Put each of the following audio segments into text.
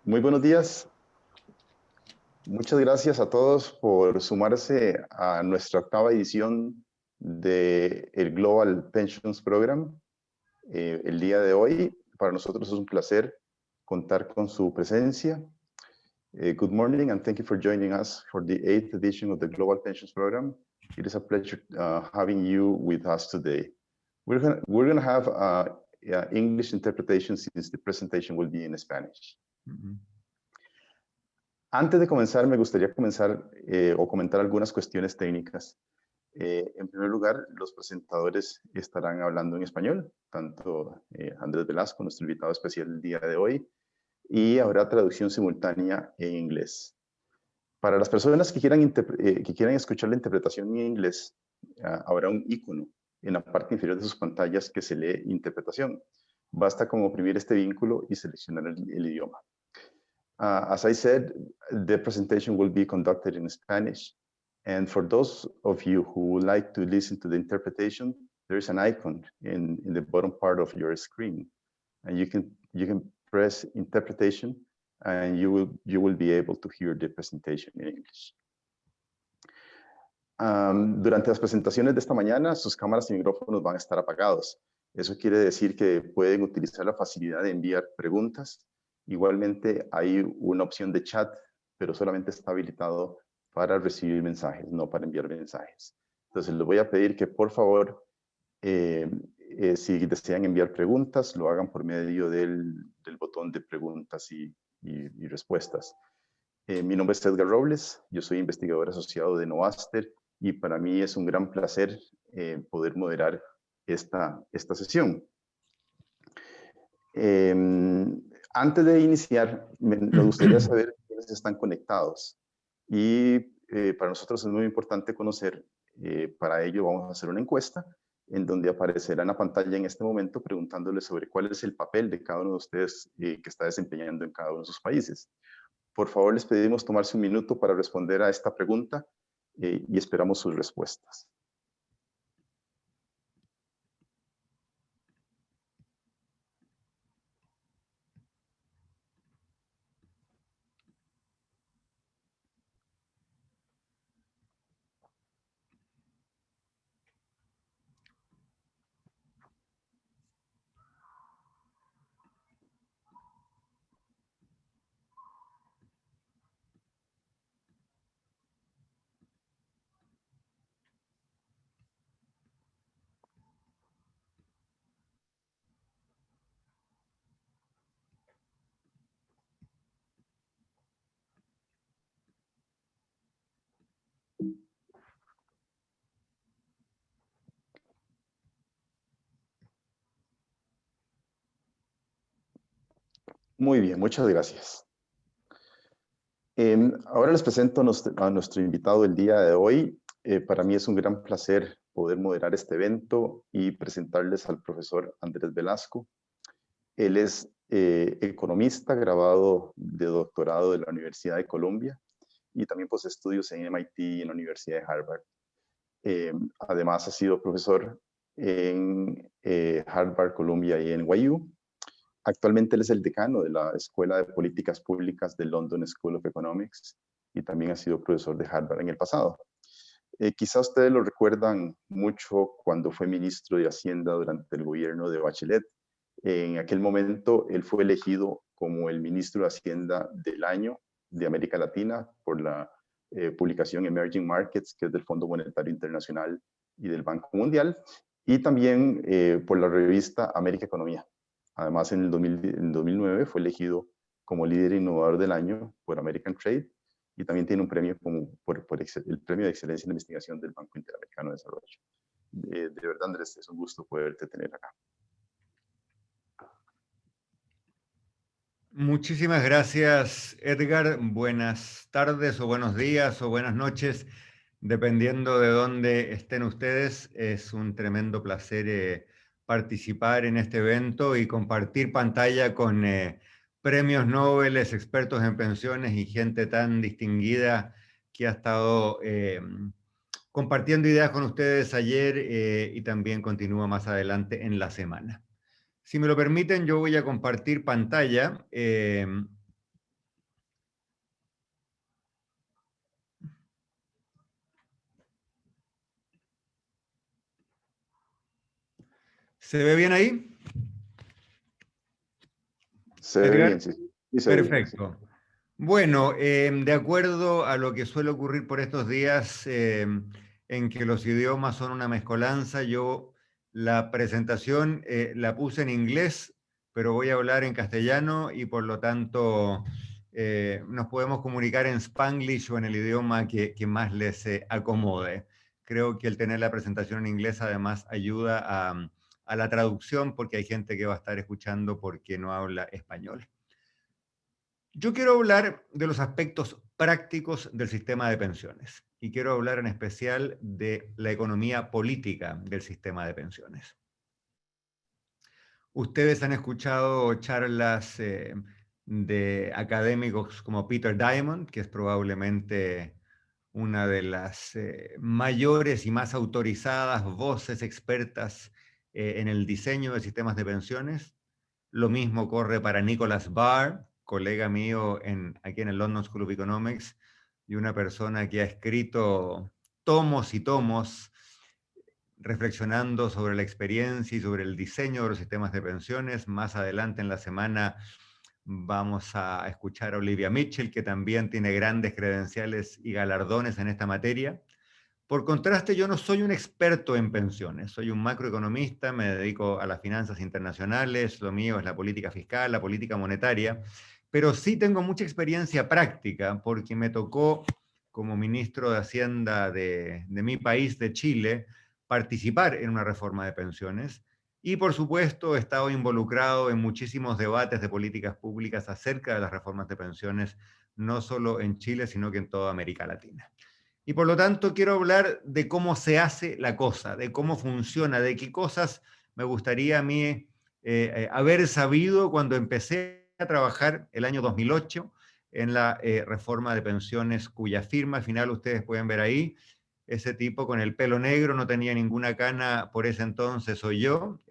Muy buenos días. Muchas gracias a todos por sumarse a nuestra octava edición del Global Pensions Program. El día de hoy, para nosotros es un placer contar con su presencia. Good morning and thank you for joining us for the 8th edition of the Global Pensions Program. It is a pleasure having you with us today. We're going to have English interpretation since the presentation will be in Spanish. Antes de comenzar, me gustaría comentar algunas cuestiones técnicas. En primer lugar, los presentadores estarán hablando en español, tanto Andrés Velasco, nuestro invitado especial el día de hoy, y habrá traducción simultánea en inglés. Para las personas que quieran escuchar la interpretación en inglés, habrá un icono en la parte inferior de sus pantallas que se lee interpretación. Basta con oprimir este vínculo y seleccionar el idioma. As I said, the presentation will be conducted in Spanish. And for those of you who would like to listen to the interpretation, there is an icon in the bottom part of your screen. And you can press interpretation and you will be able to hear the presentation in English. Durante las presentaciones de esta mañana, sus cámaras y micrófonos van a estar apagados. Eso quiere decir que pueden utilizar la facilidad de enviar preguntas. Igualmente hay una opción de chat, pero solamente está habilitado para recibir mensajes, no para enviar mensajes. Entonces les voy a pedir que por favor, si desean enviar preguntas, lo hagan por medio del botón de preguntas y respuestas. Mi nombre es Edgar Robles, yo soy investigador asociado de Novaster y para mí es un gran placer poder moderar esta sesión. Antes de iniciar, nos gustaría saber quiénes están conectados. Y para nosotros es muy importante conocer, para ello vamos a hacer una encuesta en donde aparecerá en la pantalla en este momento preguntándoles sobre cuál es el papel de cada uno de ustedes que está desempeñando en cada uno de sus países. Por favor, les pedimos tomarse un minuto para responder a esta pregunta y esperamos sus respuestas. Muy bien, muchas gracias. Ahora les presento a nuestro invitado del día de hoy. Para mí es un gran placer poder moderar este evento y presentarles al profesor Andrés Velasco. Él es economista, graduado de doctorado de la Universidad de Columbia y también posee estudios en MIT y en la Universidad de Harvard. Además ha sido profesor en Harvard, Columbia y NYU. Actualmente él es el decano de la Escuela de Políticas Públicas de London School of Economics y también ha sido profesor de Harvard en el pasado. Quizá ustedes lo recuerdan mucho cuando fue ministro de Hacienda durante el gobierno de Bachelet. En aquel momento él fue elegido como el ministro de Hacienda del año de América Latina por la publicación Emerging Markets, que es del Fondo Monetario Internacional y del Banco Mundial, y también por la revista América Economía. Además, en el 2009 fue elegido como líder innovador del año por American Trade y también tiene un premio por el Premio de Excelencia en Investigación del Banco Interamericano de Desarrollo. De verdad, Andrés, es un gusto poderte tener acá. Muchísimas gracias, Edgar. Buenas tardes o buenos días o buenas noches, dependiendo de dónde estén ustedes. Es un tremendo placer participar en este evento y compartir pantalla con premios Nobel, expertos en pensiones y gente tan distinguida que ha estado compartiendo ideas con ustedes ayer y también continúa más adelante en la semana. Si me lo permiten, yo voy a compartir pantalla ¿Se ve bien ahí, Se ve Edgar? bien, sí. Sí, se ve bien, sí. Perfecto. Bueno, de acuerdo a lo que suele ocurrir por estos días, en que los idiomas son una mezcolanza, yo la presentación la puse en inglés, pero voy a hablar en castellano y por lo tanto nos podemos comunicar en Spanglish o en el idioma que más les acomode. Creo que el tener la presentación en inglés además ayuda a la traducción porque hay gente que va a estar escuchando porque no habla español. Yo quiero hablar de los aspectos prácticos del sistema de pensiones y quiero hablar en especial de la economía política del sistema de pensiones. Ustedes han escuchado charlas de académicos como Peter Diamond, que es probablemente una de las mayores y más autorizadas voces expertas en el diseño de sistemas de pensiones. Lo mismo corre para Nicholas Barr, colega mío aquí en el London School of Economics, y una persona que ha escrito tomos y tomos reflexionando sobre la experiencia y sobre el diseño de los sistemas de pensiones. Más adelante en la semana vamos a escuchar a Olivia Mitchell, que también tiene grandes credenciales y galardones en esta materia. Por contraste, yo no soy un experto en pensiones, soy un macroeconomista, me dedico a las finanzas internacionales, lo mío es la política fiscal, la política monetaria, pero sí tengo mucha experiencia práctica porque me tocó, como ministro de Hacienda de mi país, de Chile, participar en una reforma de pensiones y, por supuesto, he estado involucrado en muchísimos debates de políticas públicas acerca de las reformas de pensiones, no solo en Chile, sino que en toda América Latina. Y por lo tanto quiero hablar de cómo se hace la cosa, de cómo funciona, de qué cosas me gustaría a mí haber sabido cuando empecé a trabajar el año 2008 en la reforma de pensiones cuya firma final ustedes pueden ver ahí. Ese tipo con el pelo negro, no tenía ninguna cana por ese entonces, soy yo.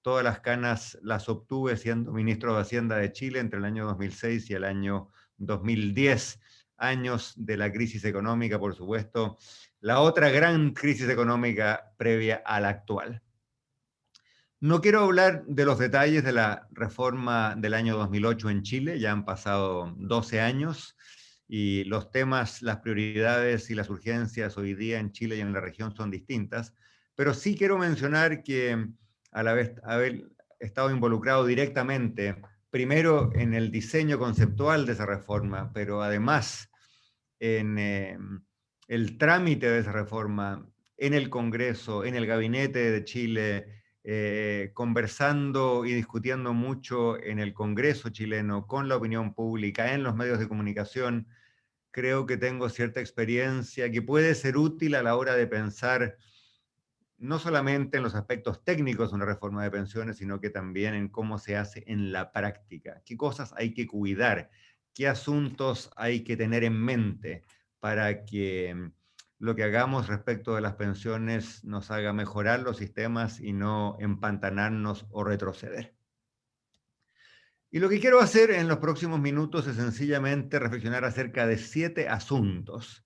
Todas las canas las obtuve siendo ministro de Hacienda de Chile entre el año 2006 y el año 2010, años de la crisis económica, por supuesto, la otra gran crisis económica previa a la actual. No quiero hablar de los detalles de la reforma del año 2008 en Chile, ya han pasado 12 años y los temas, las prioridades y las urgencias hoy día en Chile y en la región son distintas, pero sí quiero mencionar que a la vez haber estado involucrado directamente, primero en el diseño conceptual de esa reforma, pero además en el trámite de esa reforma, en el Congreso, en el Gabinete de Chile, conversando y discutiendo mucho en el Congreso chileno, con la opinión pública, en los medios de comunicación. Creo que tengo cierta experiencia que puede ser útil a la hora de pensar no solamente en los aspectos técnicos de una reforma de pensiones, sino que también en cómo se hace en la práctica, qué cosas hay que cuidar, qué asuntos hay que tener en mente para que lo que hagamos respecto de las pensiones nos haga mejorar los sistemas y no empantanarnos o retroceder. Y lo que quiero hacer en los próximos minutos es sencillamente reflexionar acerca de 7 asuntos.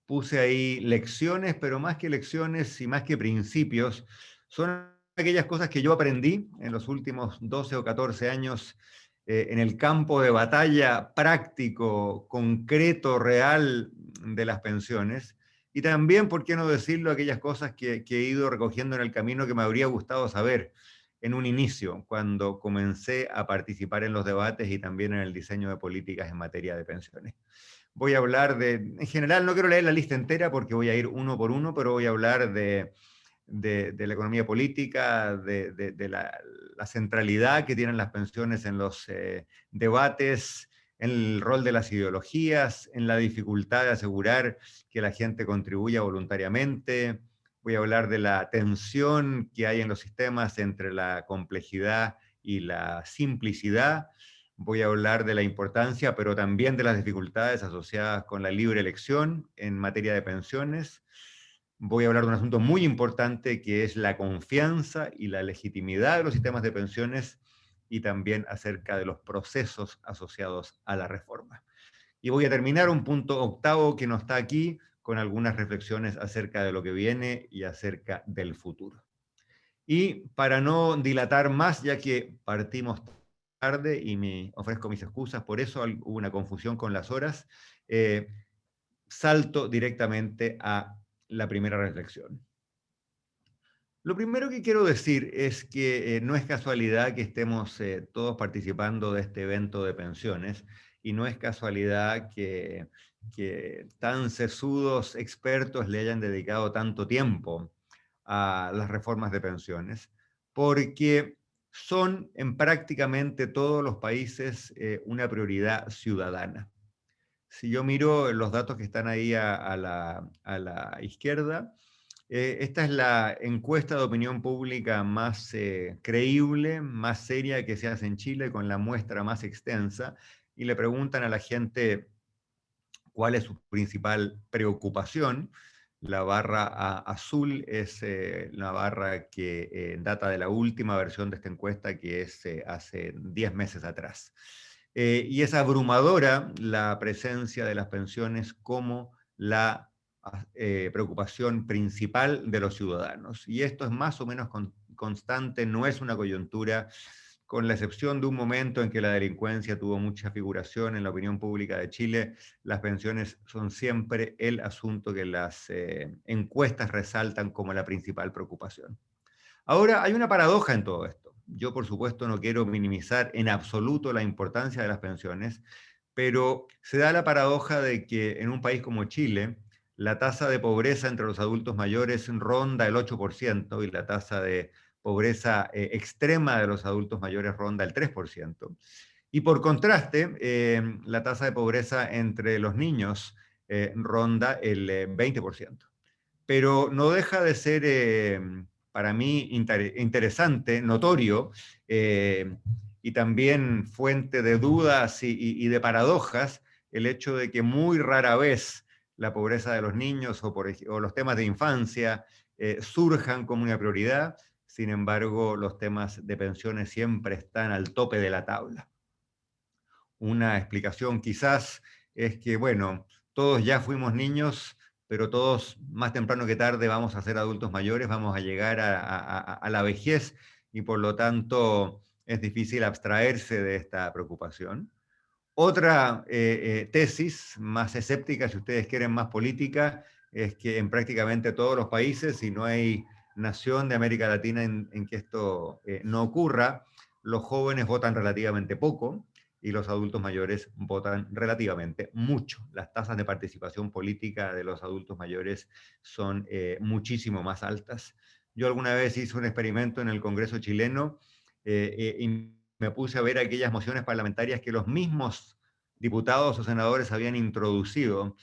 Puse ahí lecciones, pero más que lecciones y más que principios, son aquellas cosas que yo aprendí en los últimos 12 o 14 años en el campo de batalla práctico, concreto, real de las pensiones. Y también, por qué no decirlo, aquellas cosas que he ido recogiendo en el camino que me habría gustado saber en un inicio, cuando comencé a participar en los debates y también en el diseño de políticas en materia de pensiones. Voy a hablar en general, no quiero leer la lista entera porque voy a ir uno por uno, pero voy a hablar de la economía política, de la centralidad que tienen las pensiones en los debates, en el rol de las ideologías, en la dificultad de asegurar que la gente contribuya voluntariamente. Voy a hablar de la tensión que hay en los sistemas entre la complejidad y la simplicidad. Voy a hablar de la importancia, pero también de las dificultades asociadas con la libre elección en materia de pensiones. Voy a hablar de un asunto muy importante que es la confianza y la legitimidad de los sistemas de pensiones y también acerca de los procesos asociados a la reforma. Y voy a terminar un punto octavo que no está aquí con algunas reflexiones acerca de lo que viene y acerca del futuro. Y para no dilatar más, ya que partimos tarde y me ofrezco mis excusas, por eso hubo una confusión con las horas, eh, salto directamente a la primera reflexión. Lo primero que quiero decir es que no es casualidad que estemos todos participando de este evento de pensiones y no es casualidad que tan sesudos expertos le hayan dedicado tanto tiempo a las reformas de pensiones, porque son en prácticamente todos los países una prioridad ciudadana. Si yo miro los datos que están ahí a la izquierda, esta es la encuesta de opinión pública más creíble, más seria que se hace en Chile, con la muestra más extensa, y le preguntan a la gente cuál es su principal preocupación. La barra azul es la barra que data de la última versión de esta encuesta, que es hace 10 meses atrás. Y es abrumadora la presencia de las pensiones como la preocupación principal de los ciudadanos. Y esto es más o menos constante, no es una coyuntura, con la excepción de un momento en que la delincuencia tuvo mucha figuración en la opinión pública de Chile. Las pensiones son siempre el asunto que las encuestas resaltan como la principal preocupación. Ahora, hay una paradoja en todo esto. Yo, por supuesto, no quiero minimizar en absoluto la importancia de las pensiones, pero se da la paradoja de que en un país como Chile, la tasa de pobreza entre los adultos mayores ronda el 8% y la tasa de pobreza extrema de los adultos mayores ronda el 3%. Y por contraste, la tasa de pobreza entre los niños ronda el 20%. Pero no deja de ser, para mí, interesante, notorio, y también fuente de dudas y de paradojas, el hecho de que muy rara vez la pobreza de los niños o los temas de infancia surjan como una prioridad. Sin embargo, los temas de pensiones siempre están al tope de la tabla. Una explicación quizás es que, bueno, todos ya fuimos niños, pero todos más temprano que tarde vamos a ser adultos mayores, vamos a llegar a la vejez y por lo tanto es difícil abstraerse de esta preocupación. Otra tesis más escéptica, si ustedes quieren más política, es que en prácticamente todos los países, y no hay nación de América Latina en que esto no ocurra, los jóvenes votan relativamente poco y los adultos mayores votan relativamente mucho. Las tasas de participación política de los adultos mayores son muchísimo más altas. Yo alguna vez hice un experimento en el Congreso chileno y me puse a ver aquellas mociones parlamentarias que los mismos diputados o senadores habían introducido.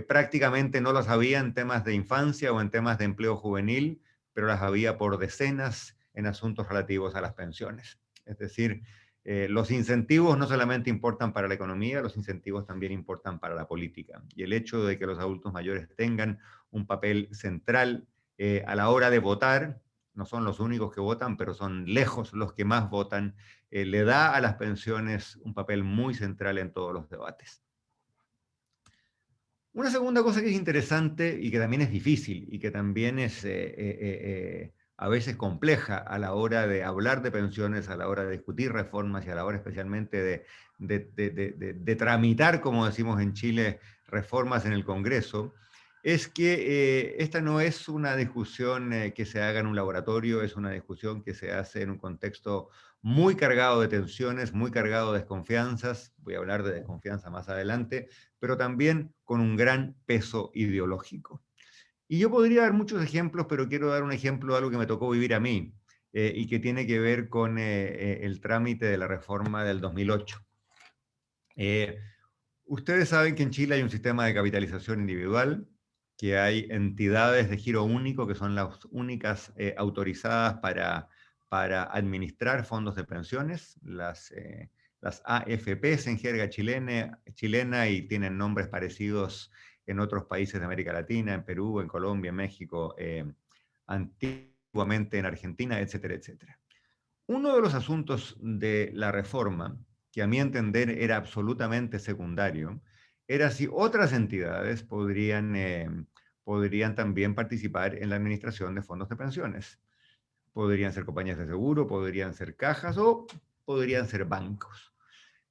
Prácticamente no las había en temas de infancia o en temas de empleo juvenil, pero las había por decenas en asuntos relativos a las pensiones. Es decir, los incentivos no solamente importan para la economía, los incentivos también importan para la política. Y el hecho de que los adultos mayores tengan un papel central a la hora de votar, no son los únicos que votan, pero son lejos los que más votan, le da a las pensiones un papel muy central en todos los debates. Una segunda cosa que es interesante y que también es difícil y que también es a veces compleja a la hora de hablar de pensiones, a la hora de discutir reformas y a la hora especialmente de tramitar, como decimos en Chile, reformas en el Congreso, es que esta no es una discusión que se haga en un laboratorio, es una discusión que se hace en un contexto muy cargado de tensiones, muy cargado de desconfianzas. Voy a hablar de desconfianza más adelante, pero también con un gran peso ideológico. Y yo podría dar muchos ejemplos, pero quiero dar un ejemplo de algo que me tocó vivir a mí y que tiene que ver con el trámite de la reforma del 2008. Ustedes saben que en Chile hay un sistema de capitalización individual, que hay entidades de giro único que son las únicas autorizadas para administrar fondos de pensiones, las AFPs en jerga chilena y tienen nombres parecidos en otros países de América Latina, en Perú, en Colombia, en México, antiguamente en Argentina, etcétera, etcétera. Uno de los asuntos de la reforma, que a mi entender era absolutamente secundario, era si otras entidades podrían también participar en la administración de fondos de pensiones. podrían ser compañías de seguro, podrían ser cajas o podrían ser bancos.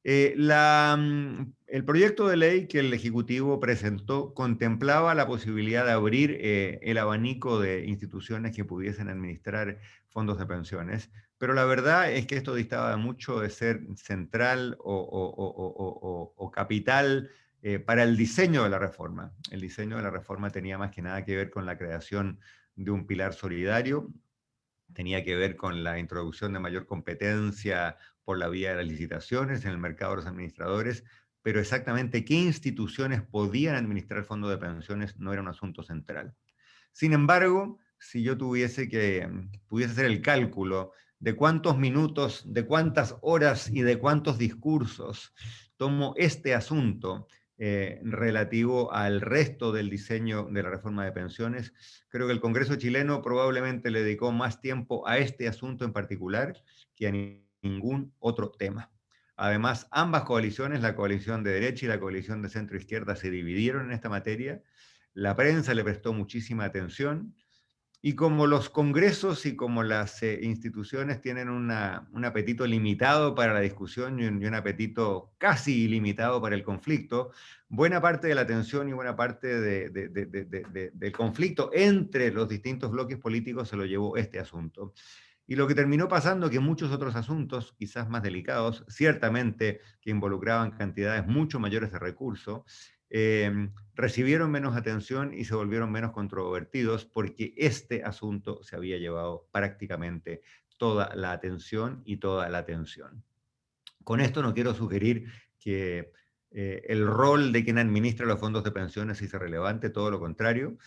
El proyecto de ley que el Ejecutivo presentó contemplaba la posibilidad de abrir el abanico de instituciones que pudiesen administrar fondos de pensiones, pero la verdad es que esto distaba mucho de ser central o capital para el diseño de la reforma. El diseño de la reforma tenía más que nada que ver con la creación de un pilar solidario, tenía que ver con la introducción de mayor competencia por la vía de las licitaciones en el mercado de los administradores, pero exactamente qué instituciones podían administrar fondos de pensiones no era un asunto central. Sin embargo, si yo pudiese hacer el cálculo de cuántos minutos, de cuántas horas y de cuántos discursos tomo este asunto relativo al resto del diseño de la reforma de pensiones, creo que el Congreso chileno probablemente le dedicó más tiempo a este asunto en particular que a ningún otro tema. Además, ambas coaliciones, la coalición de derecha y la coalición de centro-izquierda, se dividieron en esta materia. La prensa le prestó muchísima atención. Y como los congresos y como las instituciones tienen un apetito limitado para la discusión y un apetito casi ilimitado para el conflicto, buena parte de la tensión y buena parte del conflicto entre los distintos bloques políticos se lo llevó este asunto. Y lo que terminó pasando que muchos otros asuntos, quizás más delicados, ciertamente que involucraban cantidades mucho mayores de recursos, recibieron menos atención y se volvieron menos controvertidos porque este asunto se había llevado prácticamente toda la atención y toda la atención. Con esto no quiero sugerir que el rol de quien administra los fondos de pensiones se hizo relevante, todo lo contrario.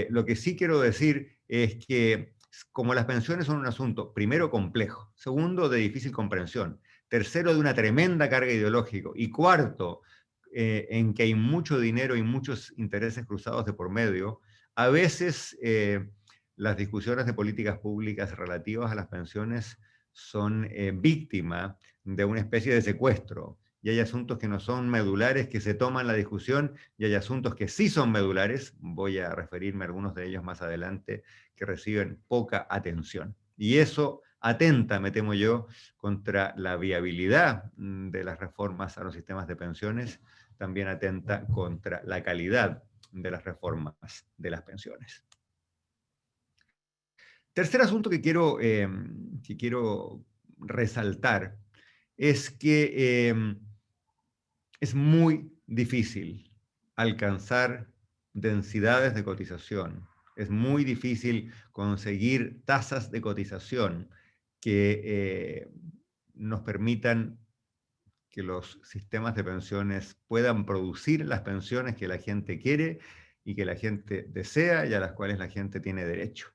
Lo que sí quiero decir es que como las pensiones son un asunto, primero, complejo, segundo, de difícil comprensión, tercero, de una tremenda carga ideológica, y cuarto, en que hay mucho dinero y muchos intereses cruzados de por medio, a veces las discusiones de políticas públicas relativas a las pensiones son víctimas de una especie de secuestro. Y hay asuntos que no son medulares, que se toman la discusión, y hay asuntos que sí son medulares, voy a referirme a algunos de ellos más adelante, que reciben poca atención. Y eso atenta, me temo yo, contra la viabilidad de las reformas a los sistemas de pensiones, también atenta contra la calidad de las reformas de las pensiones. Tercer asunto que quiero resaltar es que es muy difícil alcanzar densidades de cotización. Es muy difícil conseguir tasas de cotización que nos permitan que los sistemas de pensiones puedan producir las pensiones que la gente quiere y que la gente desea y a las cuales la gente tiene derecho.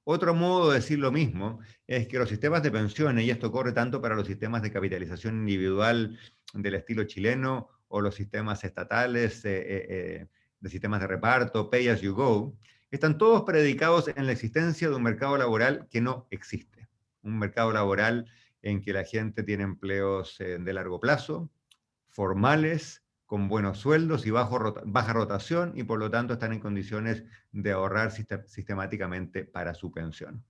Otro modo de decir lo mismo es que los sistemas de pensiones, y esto corre tanto para los sistemas de capitalización individual del estilo chileno o los sistemas estatales de sistemas de reparto, pay as you go, están todos predicados en la existencia de un mercado laboral que no existe. Un mercado laboral en que la gente tiene empleos de largo plazo, formales, con buenos sueldos y baja rotación, y por lo tanto están en condiciones de ahorrar sistemáticamente para su pensión.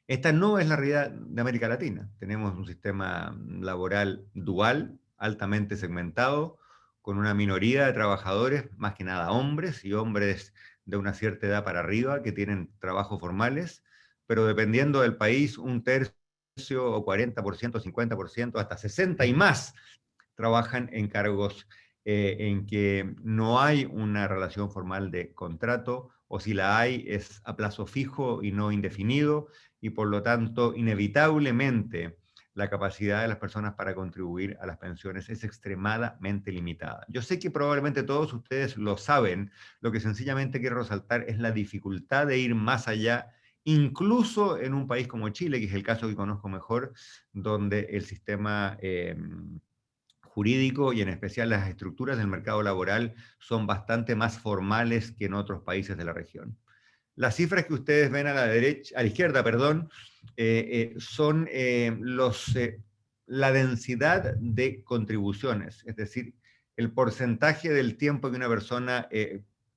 Esta no es la realidad de América Latina. Tenemos un sistema laboral dual, altamente segmentado, con una minoría de trabajadores, más que nada hombres, y hombres de una cierta edad para arriba, que tienen trabajos formales, pero dependiendo del país, un tercio o 40%, 50%, hasta 60% y más trabajan en cargos en que no hay una relación formal de contrato, o si la hay es a plazo fijo y no indefinido, y por lo tanto inevitablemente la capacidad de las personas para contribuir a las pensiones es extremadamente limitada. Yo sé que probablemente todos ustedes lo saben, lo que sencillamente quiero resaltar es la dificultad de ir más allá, incluso en un país como Chile, que es el caso que conozco mejor, donde el sistema jurídico y en especial las estructuras del mercado laboral son bastante más formales que en otros países de la región. Las cifras que ustedes ven a la izquierda, perdón, son la densidad de contribuciones, es decir, el porcentaje del tiempo que una persona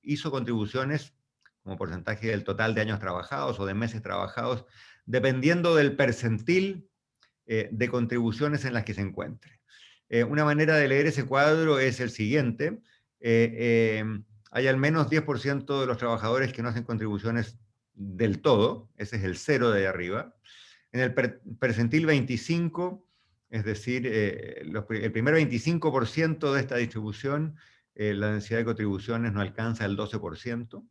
hizo contribuciones como porcentaje del total de años trabajados o de meses trabajados, dependiendo del percentil de contribuciones en las que se encuentre. Una manera de leer ese cuadro es el siguiente. Hay al menos 10% de los trabajadores que no hacen contribuciones del todo, ese es el cero de ahí arriba. En el percentil 25, es decir, el primer 25% de esta distribución, la densidad de contribuciones no alcanza el 12%.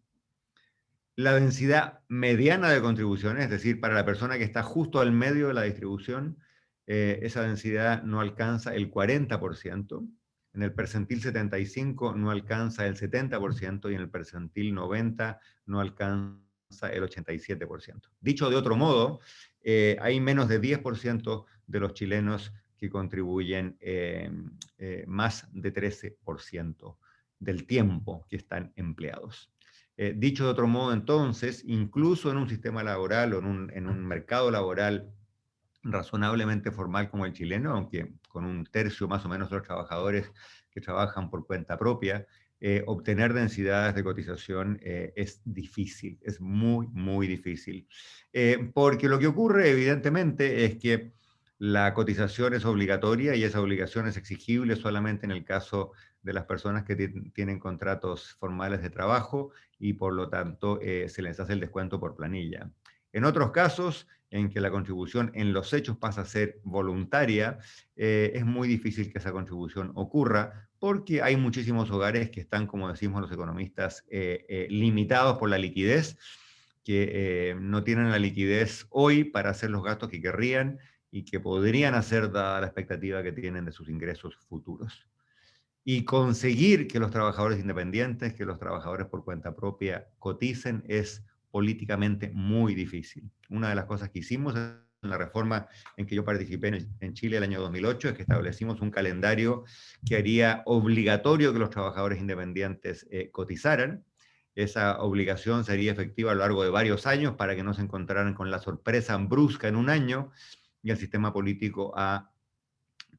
La densidad mediana de contribuciones, es decir, para la persona que está justo al medio de la distribución, esa densidad no alcanza el 40%. En el percentil 75 no alcanza el 70% y en el percentil 90 no alcanza el 87%. Dicho de otro modo, hay menos de 10% de los chilenos que contribuyen más de 13% del tiempo que están empleados. Dicho de otro modo, entonces, incluso en un sistema laboral o en un mercado laboral razonablemente formal como el chileno, aunque con un tercio más o menos de los trabajadores que trabajan por cuenta propia, obtener densidades de cotización es difícil, es muy, muy difícil. Porque lo que ocurre, evidentemente, es que la cotización es obligatoria y esa obligación es exigible solamente en el caso de las personas que tienen contratos formales de trabajo y por lo tanto se les hace el descuento por planilla. En otros casos, en que la contribución en los hechos pasa a ser voluntaria, es muy difícil que esa contribución ocurra porque hay muchísimos hogares que están, como decimos los economistas, limitados por la liquidez, que no tienen la liquidez hoy para hacer los gastos que querrían y que podrían hacer dada la expectativa que tienen de sus ingresos futuros. Y conseguir que los trabajadores independientes, que los trabajadores por cuenta propia coticen es políticamente muy difícil. Una de las cosas que hicimos en la reforma en que yo participé en Chile el año 2008 es que establecimos un calendario que haría obligatorio que los trabajadores independientes cotizaran. Esa obligación sería efectiva a lo largo de varios años para que no se encontraran con la sorpresa brusca en un año, y el sistema político ha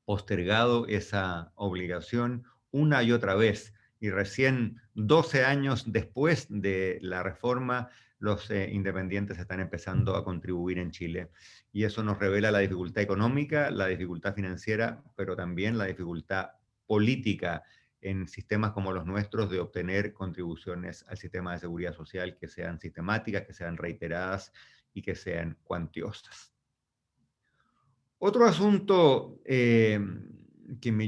postergado esa obligación una y otra vez. Y recién 12 años después de la reforma, los independientes están empezando a contribuir en Chile. Y eso nos revela la dificultad económica, la dificultad financiera, pero también la dificultad política en sistemas como los nuestros de obtener contribuciones al sistema de seguridad social que sean sistemáticas, que sean reiteradas y que sean cuantiosas. Otro asunto que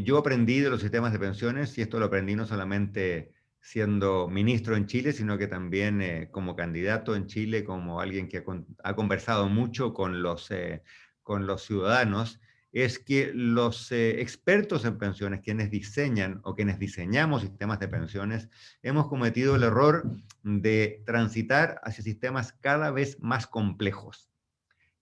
yo aprendí de los sistemas de pensiones, y esto lo aprendí no solamente siendo ministro en Chile, sino que también como candidato en Chile, como alguien que ha conversado mucho con los ciudadanos, es que los expertos en pensiones, quienes diseñan o quienes diseñamos sistemas de pensiones, hemos cometido el error de transitar hacia sistemas cada vez más complejos.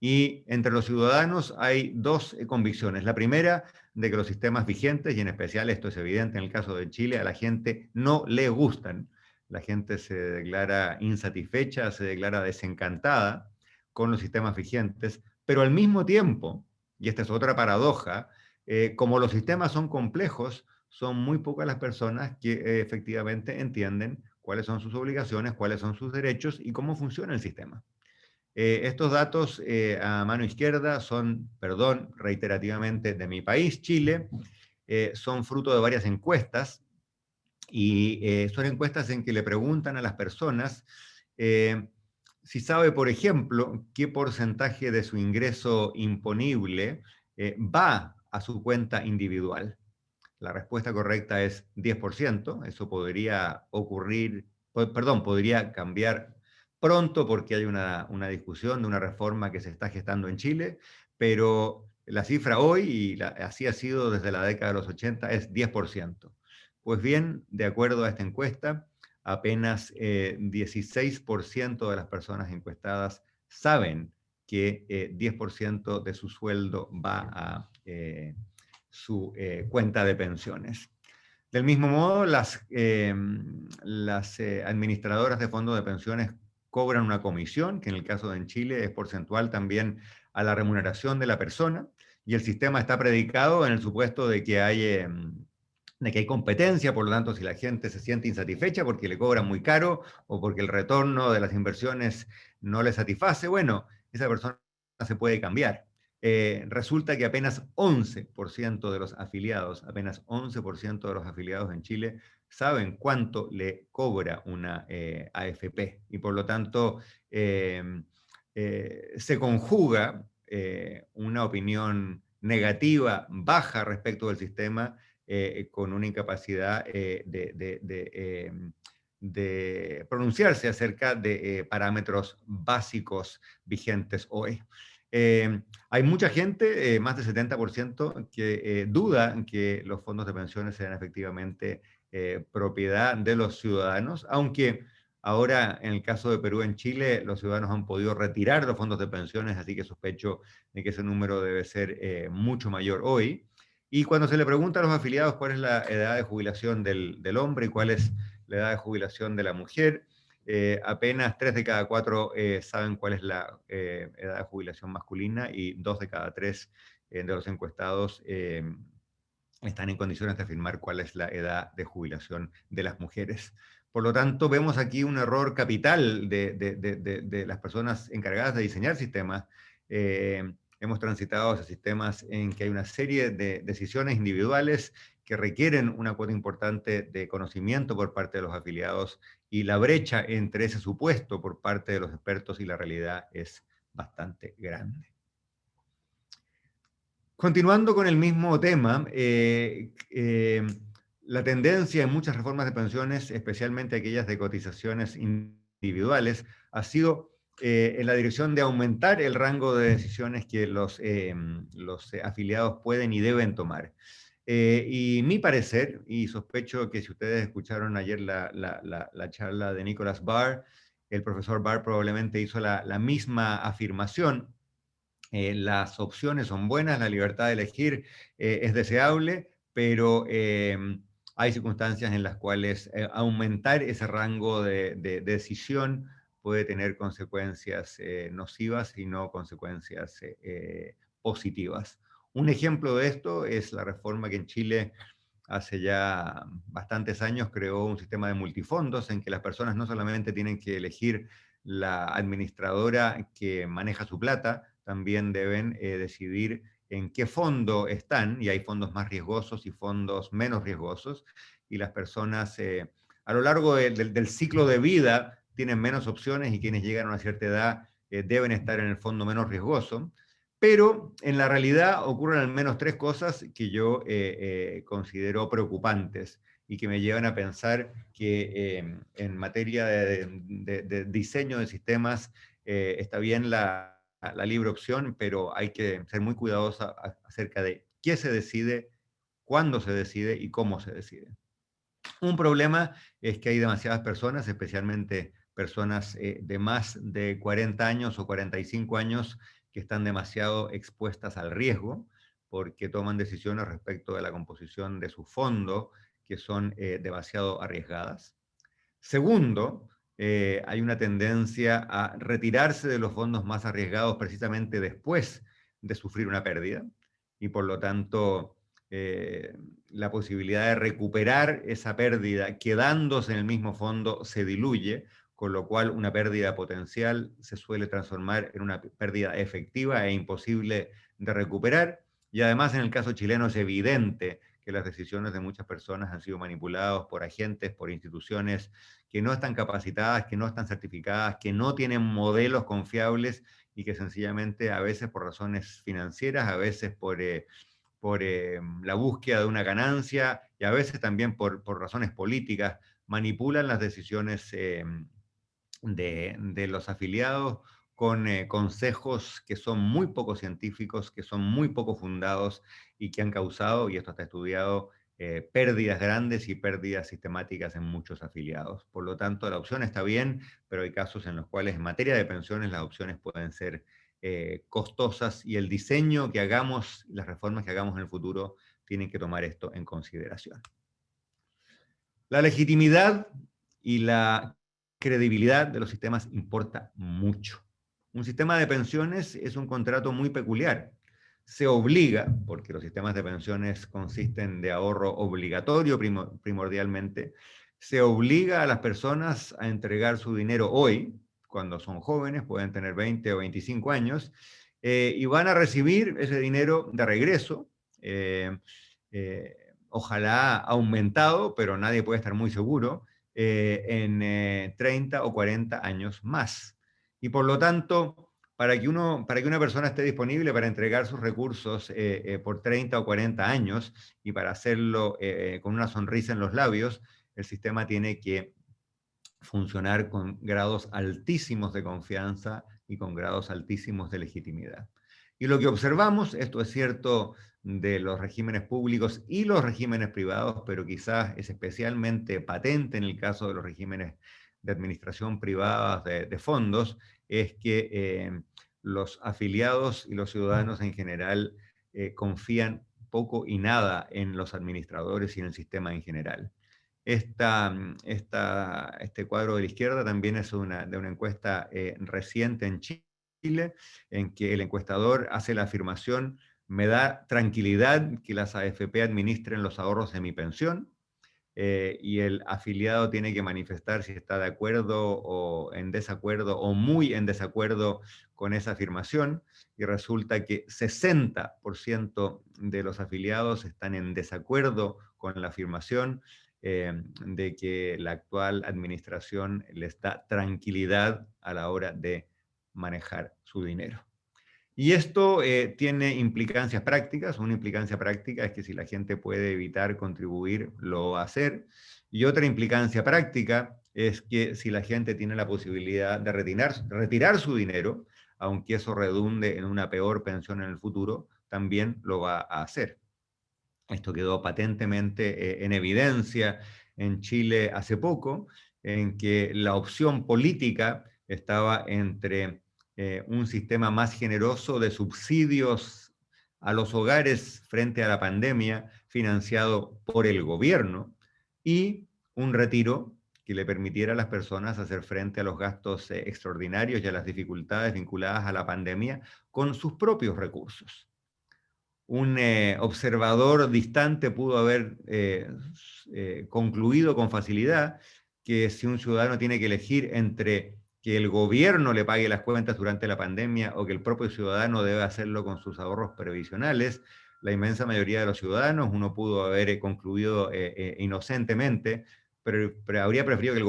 Y entre los ciudadanos hay dos convicciones. La primera, de que los sistemas vigentes, y en especial esto es evidente en el caso de Chile, a la gente no le gustan. La gente se declara insatisfecha, se declara desencantada con los sistemas vigentes, pero al mismo tiempo, y esta es otra paradoja, como los sistemas son complejos, son muy pocas las personas que efectivamente entienden cuáles son sus obligaciones, cuáles son sus derechos y cómo funciona el sistema. Estos datos a mano izquierda son, perdón, reiterativamente de mi país, Chile, son fruto de varias encuestas y son encuestas en que le preguntan a las personas si sabe, por ejemplo, qué porcentaje de su ingreso imponible va a su cuenta individual. La respuesta correcta es 10%, eso podría ocurrir, perdón, podría cambiar pronto porque hay una discusión de una reforma que se está gestando en Chile, pero la cifra hoy, y así ha sido desde la década de los 80, es 10%. Pues bien, de acuerdo a esta encuesta, apenas 16% de las personas encuestadas saben que 10% de su sueldo va a su cuenta de pensiones. Del mismo modo, las administradoras de fondos de pensiones cobran una comisión, que en el caso de Chile es porcentual también a la remuneración de la persona, y el sistema está predicado en el supuesto de que hay de que hay competencia, por lo tanto, si la gente se siente insatisfecha porque le cobran muy caro o porque el retorno de las inversiones no le satisface, bueno, esa persona se puede cambiar. Resulta que apenas 11% de los afiliados, apenas 11% de los afiliados en Chile saben cuánto le cobra una AFP y por lo tanto se conjuga una opinión negativa, baja respecto del sistema, con una incapacidad de pronunciarse acerca de parámetros básicos vigentes hoy. Hay mucha gente, más del 70%, que duda que los fondos de pensiones sean efectivamente propiedad de los ciudadanos, aunque ahora en el caso de Perú en Chile los ciudadanos han podido retirar los fondos de pensiones, así que sospecho de que ese número debe ser mucho mayor hoy. Y cuando se le pregunta a los afiliados cuál es la edad de jubilación del hombre y cuál es la edad de jubilación de la mujer, apenas 3 de cada 4 saben cuál es la edad de jubilación masculina y 2 de cada 3 de los encuestados están en condiciones de afirmar cuál es la edad de jubilación de las mujeres. Por lo tanto, vemos aquí un error capital de las personas encargadas de diseñar sistemas. Hemos transitado hacia sistemas en que hay una serie de decisiones individuales que requieren una cuota importante de conocimiento por parte de los afiliados y la brecha entre ese supuesto por parte de los expertos y la realidad es bastante grande. Continuando con el mismo tema, la tendencia en muchas reformas de pensiones, especialmente aquellas de cotizaciones individuales, ha sido en la dirección de aumentar el rango de decisiones que los afiliados pueden y deben tomar. Y mi parecer, y sospecho que si ustedes escucharon ayer la charla de Nicholas Barr, el profesor Barr probablemente hizo la misma afirmación. Las opciones son buenas, la libertad de elegir es deseable, pero hay circunstancias en las cuales aumentar ese rango de decisión puede tener consecuencias nocivas y no consecuencias positivas. Un ejemplo de esto es la reforma que en Chile hace ya bastantes años creó un sistema de multifondos en que las personas no solamente tienen que elegir la administradora que maneja su plata, también deben decidir en qué fondo están, y hay fondos más riesgosos y fondos menos riesgosos, y las personas a lo largo del ciclo de vida tienen menos opciones y quienes llegan a una cierta edad deben estar en el fondo menos riesgoso. Pero en la realidad ocurren al menos 3 cosas que yo considero preocupantes y que me llevan a pensar que en materia de diseño de sistemas está bien la libre opción, pero hay que ser muy cuidadosa acerca de qué se decide, cuándo se decide y cómo se decide. Un problema es que hay demasiadas personas, especialmente personas de más de 40 años o 45 años, que están demasiado expuestas al riesgo porque toman decisiones respecto de la composición de su fondo que son demasiado arriesgadas. Segundo, hay una tendencia a retirarse de los fondos más arriesgados precisamente después de sufrir una pérdida y por lo tanto la posibilidad de recuperar esa pérdida quedándose en el mismo fondo se diluye, con lo cual una pérdida potencial se suele transformar en una pérdida efectiva e imposible de recuperar. Y además en el caso chileno es evidente que las decisiones de muchas personas han sido manipuladas por agentes, por instituciones que no están capacitadas, que no están certificadas, que no tienen modelos confiables y que sencillamente a veces por razones financieras, a veces por la búsqueda de una ganancia y a veces también por razones políticas manipulan las decisiones de los afiliados con consejos que son muy poco científicos, que son muy poco fundados y que han causado, y esto está estudiado, pérdidas grandes y pérdidas sistemáticas en muchos afiliados. Por lo tanto, la opción está bien, pero hay casos en los cuales en materia de pensiones las opciones pueden ser costosas y el diseño que hagamos, las reformas que hagamos en el futuro, tienen que tomar esto en consideración. La legitimidad y la credibilidad de los sistemas importa mucho. Un sistema de pensiones es un contrato muy peculiar. se obliga, porque los sistemas de pensiones consisten de ahorro obligatorio primordialmente, se obliga a las personas a entregar su dinero hoy, cuando son jóvenes, pueden tener 20 o 25 años, y van a recibir ese dinero de regreso, ojalá aumentado, pero nadie puede estar muy seguro, en 30 o 40 años más. Y por lo tanto, para que una persona esté disponible para entregar sus recursos por 30 o 40 años y para hacerlo con una sonrisa en los labios, el sistema tiene que funcionar con grados altísimos de confianza y con grados altísimos de legitimidad. Y lo que observamos, esto es cierto de los regímenes públicos y los regímenes privados, pero quizás es especialmente patente en el caso de los regímenes de administración privada de fondos, es que los afiliados y los ciudadanos en general confían poco y nada en los administradores y en el sistema en general. Este cuadro de la izquierda también es de una encuesta reciente en Chile, en que el encuestador hace la afirmación: me da tranquilidad que las AFP administren los ahorros de mi pensión, y el afiliado tiene que manifestar si está de acuerdo o en desacuerdo o muy en desacuerdo con esa afirmación, y resulta que 60% de los afiliados están en desacuerdo con la afirmación de que la actual administración les da tranquilidad a la hora de manejar su dinero. Y esto tiene implicancias prácticas. Una implicancia práctica es que si la gente puede evitar contribuir, lo va a hacer. Y otra implicancia práctica es que si la gente tiene la posibilidad de retirar su dinero, aunque eso redunde en una peor pensión en el futuro, también lo va a hacer. Esto quedó patentemente en evidencia en Chile hace poco, en que la opción política estaba entre un sistema más generoso de subsidios a los hogares frente a la pandemia, financiado por el gobierno, y un retiro que le permitiera a las personas hacer frente a los gastos extraordinarios y a las dificultades vinculadas a la pandemia con sus propios recursos. Un observador distante pudo haber concluido con facilidad que si un ciudadano tiene que elegir entre que el gobierno le pague las cuentas durante la pandemia o que el propio ciudadano debe hacerlo con sus ahorros previsionales, la inmensa mayoría de los ciudadanos, uno pudo haber concluido inocentemente, pero habría preferido que el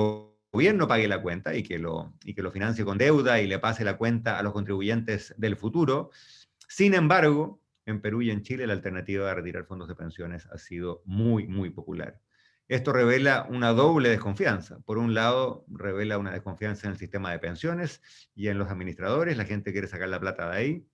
gobierno pague la cuenta y que lo financie con deuda y le pase la cuenta a los contribuyentes del futuro. Sin embargo, en Perú y en Chile la alternativa de retirar fondos de pensiones ha sido muy, muy popular. Esto revela una doble desconfianza. Por un lado, revela una desconfianza en el sistema de pensiones y en los administradores. La gente quiere sacar la plata de ahí.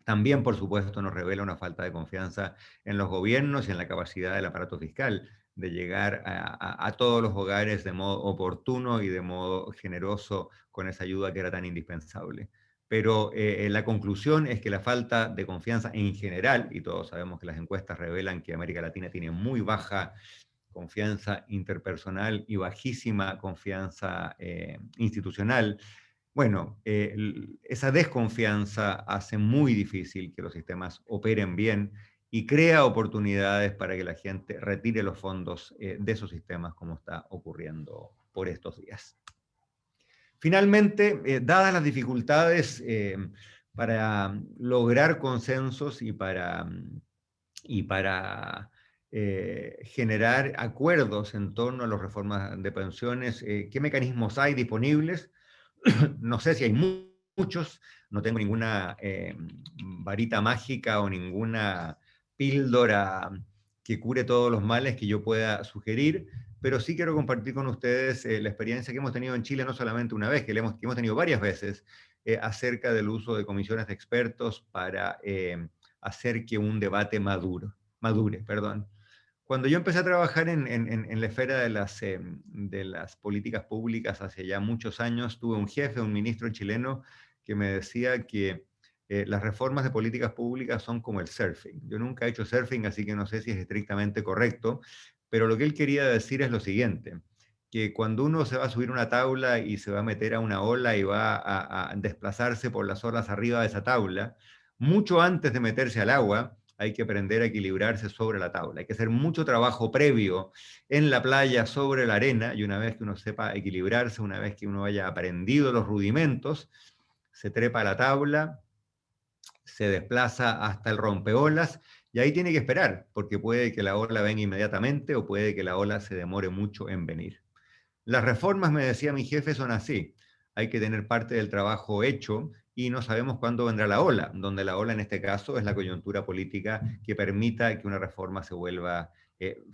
También, por supuesto, nos revela una falta de confianza en los gobiernos y en la capacidad del aparato fiscal de llegar a todos los hogares de modo oportuno y de modo generoso con esa ayuda que era tan indispensable. Pero la conclusión es que la falta de confianza en general, y todos sabemos que las encuestas revelan que América Latina tiene muy baja confianza interpersonal y bajísima confianza institucional. Bueno, esa desconfianza hace muy difícil que los sistemas operen bien y crea oportunidades para que la gente retire los fondos de esos sistemas, como está ocurriendo por estos días. Finalmente, dadas las dificultades para lograr consensos y para generar acuerdos en torno a las reformas de pensiones, ¿qué mecanismos hay disponibles? No sé si hay muchos, no tengo ninguna varita mágica o ninguna píldora que cure todos los males que yo pueda sugerir, pero sí quiero compartir con ustedes la experiencia que hemos tenido en Chile, no solamente una vez, que hemos tenido varias veces, acerca del uso de comisiones de expertos para hacer que un debate madure. Cuando yo empecé a trabajar en la esfera de las políticas públicas hace ya muchos años, tuve un jefe, un ministro chileno, que me decía que las reformas de políticas públicas son como el surfing. Yo nunca he hecho surfing, así que no sé si es estrictamente correcto, pero lo que él quería decir es lo siguiente, que cuando uno se va a subir una tabla y se va a meter a una ola y va a desplazarse por las olas arriba de esa tabla, mucho antes de meterse al agua, hay que aprender a equilibrarse sobre la tabla. Hay que hacer mucho trabajo previo en la playa, sobre la arena, y una vez que uno sepa equilibrarse, una vez que uno haya aprendido los rudimentos, se trepa a la tabla, se desplaza hasta el rompeolas, y ahí tiene que esperar, porque puede que la ola venga inmediatamente o puede que la ola se demore mucho en venir. Las reformas, me decía mi jefe, son así. Hay que tener parte del trabajo hecho y no sabemos cuándo vendrá la ola, donde la ola en este caso es la coyuntura política que permita que una reforma se vuelva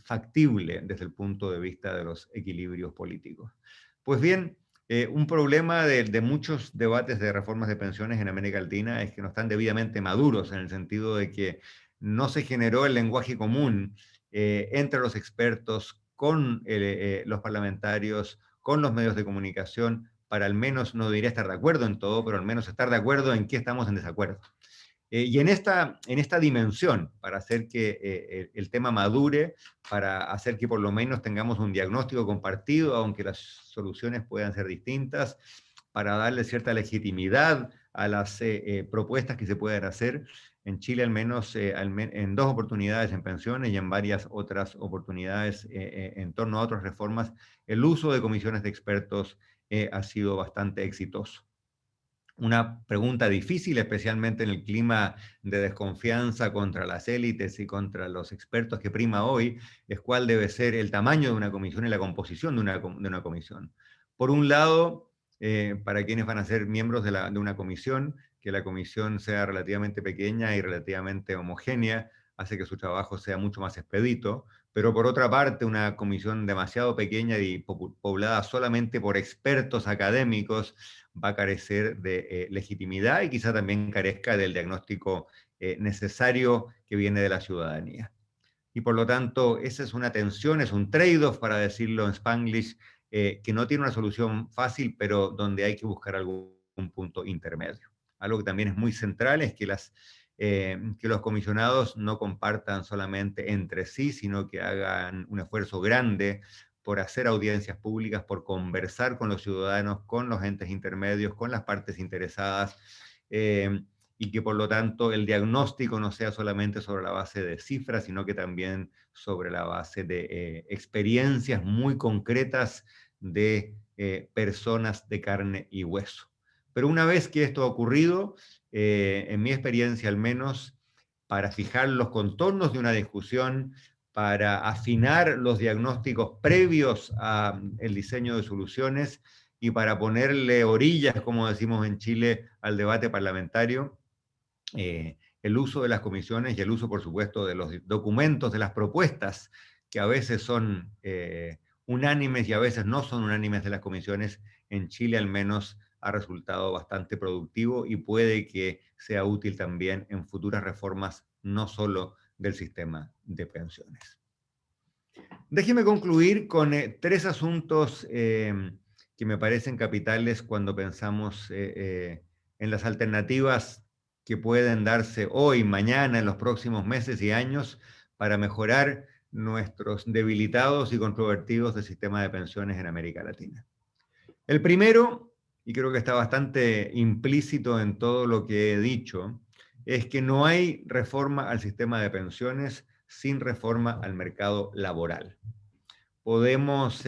factible desde el punto de vista de los equilibrios políticos. Pues bien, un problema de muchos debates de reformas de pensiones en América Latina es que no están debidamente maduros, en el sentido de que no se generó el lenguaje común entre los expertos, con los parlamentarios, con los medios de comunicación, para al menos, no diría estar de acuerdo en todo, pero al menos estar de acuerdo en qué estamos en desacuerdo. Y en esta dimensión, para hacer que el tema madure, para hacer que por lo menos tengamos un diagnóstico compartido, aunque las soluciones puedan ser distintas, para darle cierta legitimidad a las propuestas que se puedan hacer, en Chile al menos en 2 oportunidades en pensiones y en varias otras oportunidades en torno a otras reformas, el uso de comisiones de expertos ha sido bastante exitoso. Una pregunta difícil, especialmente en el clima de desconfianza contra las élites y contra los expertos que prima hoy, es cuál debe ser el tamaño de una comisión y la composición de una comisión. Por un lado, para quienes van a ser miembros de una comisión, que la comisión sea relativamente pequeña y relativamente homogénea, hace que su trabajo sea mucho más expedito, pero por otra parte, una comisión demasiado pequeña y poblada solamente por expertos académicos va a carecer de legitimidad y quizá también carezca del diagnóstico necesario que viene de la ciudadanía. Y por lo tanto, esa es una tensión, es un trade-off, para decirlo en Spanglish, que no tiene una solución fácil, pero donde hay que buscar algún punto intermedio. Algo que también es muy central es que que los comisionados no compartan solamente entre sí, sino que hagan un esfuerzo grande por hacer audiencias públicas, por conversar con los ciudadanos, con los entes intermedios, con las partes interesadas, y que por lo tanto el diagnóstico no sea solamente sobre la base de cifras, sino que también sobre la base de experiencias muy concretas de personas de carne y hueso. Pero una vez que esto ha ocurrido, en mi experiencia al menos, para fijar los contornos de una discusión, para afinar los diagnósticos previos al diseño de soluciones y para ponerle orillas, como decimos en Chile, al debate parlamentario, el uso de las comisiones y el uso, por supuesto, de los documentos, de las propuestas, que a veces son unánimes y a veces no son unánimes, de las comisiones, en Chile al menos ha resultado bastante productivo y puede que sea útil también en futuras reformas, no solo del sistema de pensiones. Déjeme concluir con 3 asuntos que me parecen capitales cuando pensamos en las alternativas que pueden darse hoy, mañana, en los próximos meses y años para mejorar nuestros debilitados y controvertidos del sistema de pensiones en América Latina. El primero, y creo que está bastante implícito en todo lo que he dicho, es que no hay reforma al sistema de pensiones sin reforma al mercado laboral. Podemos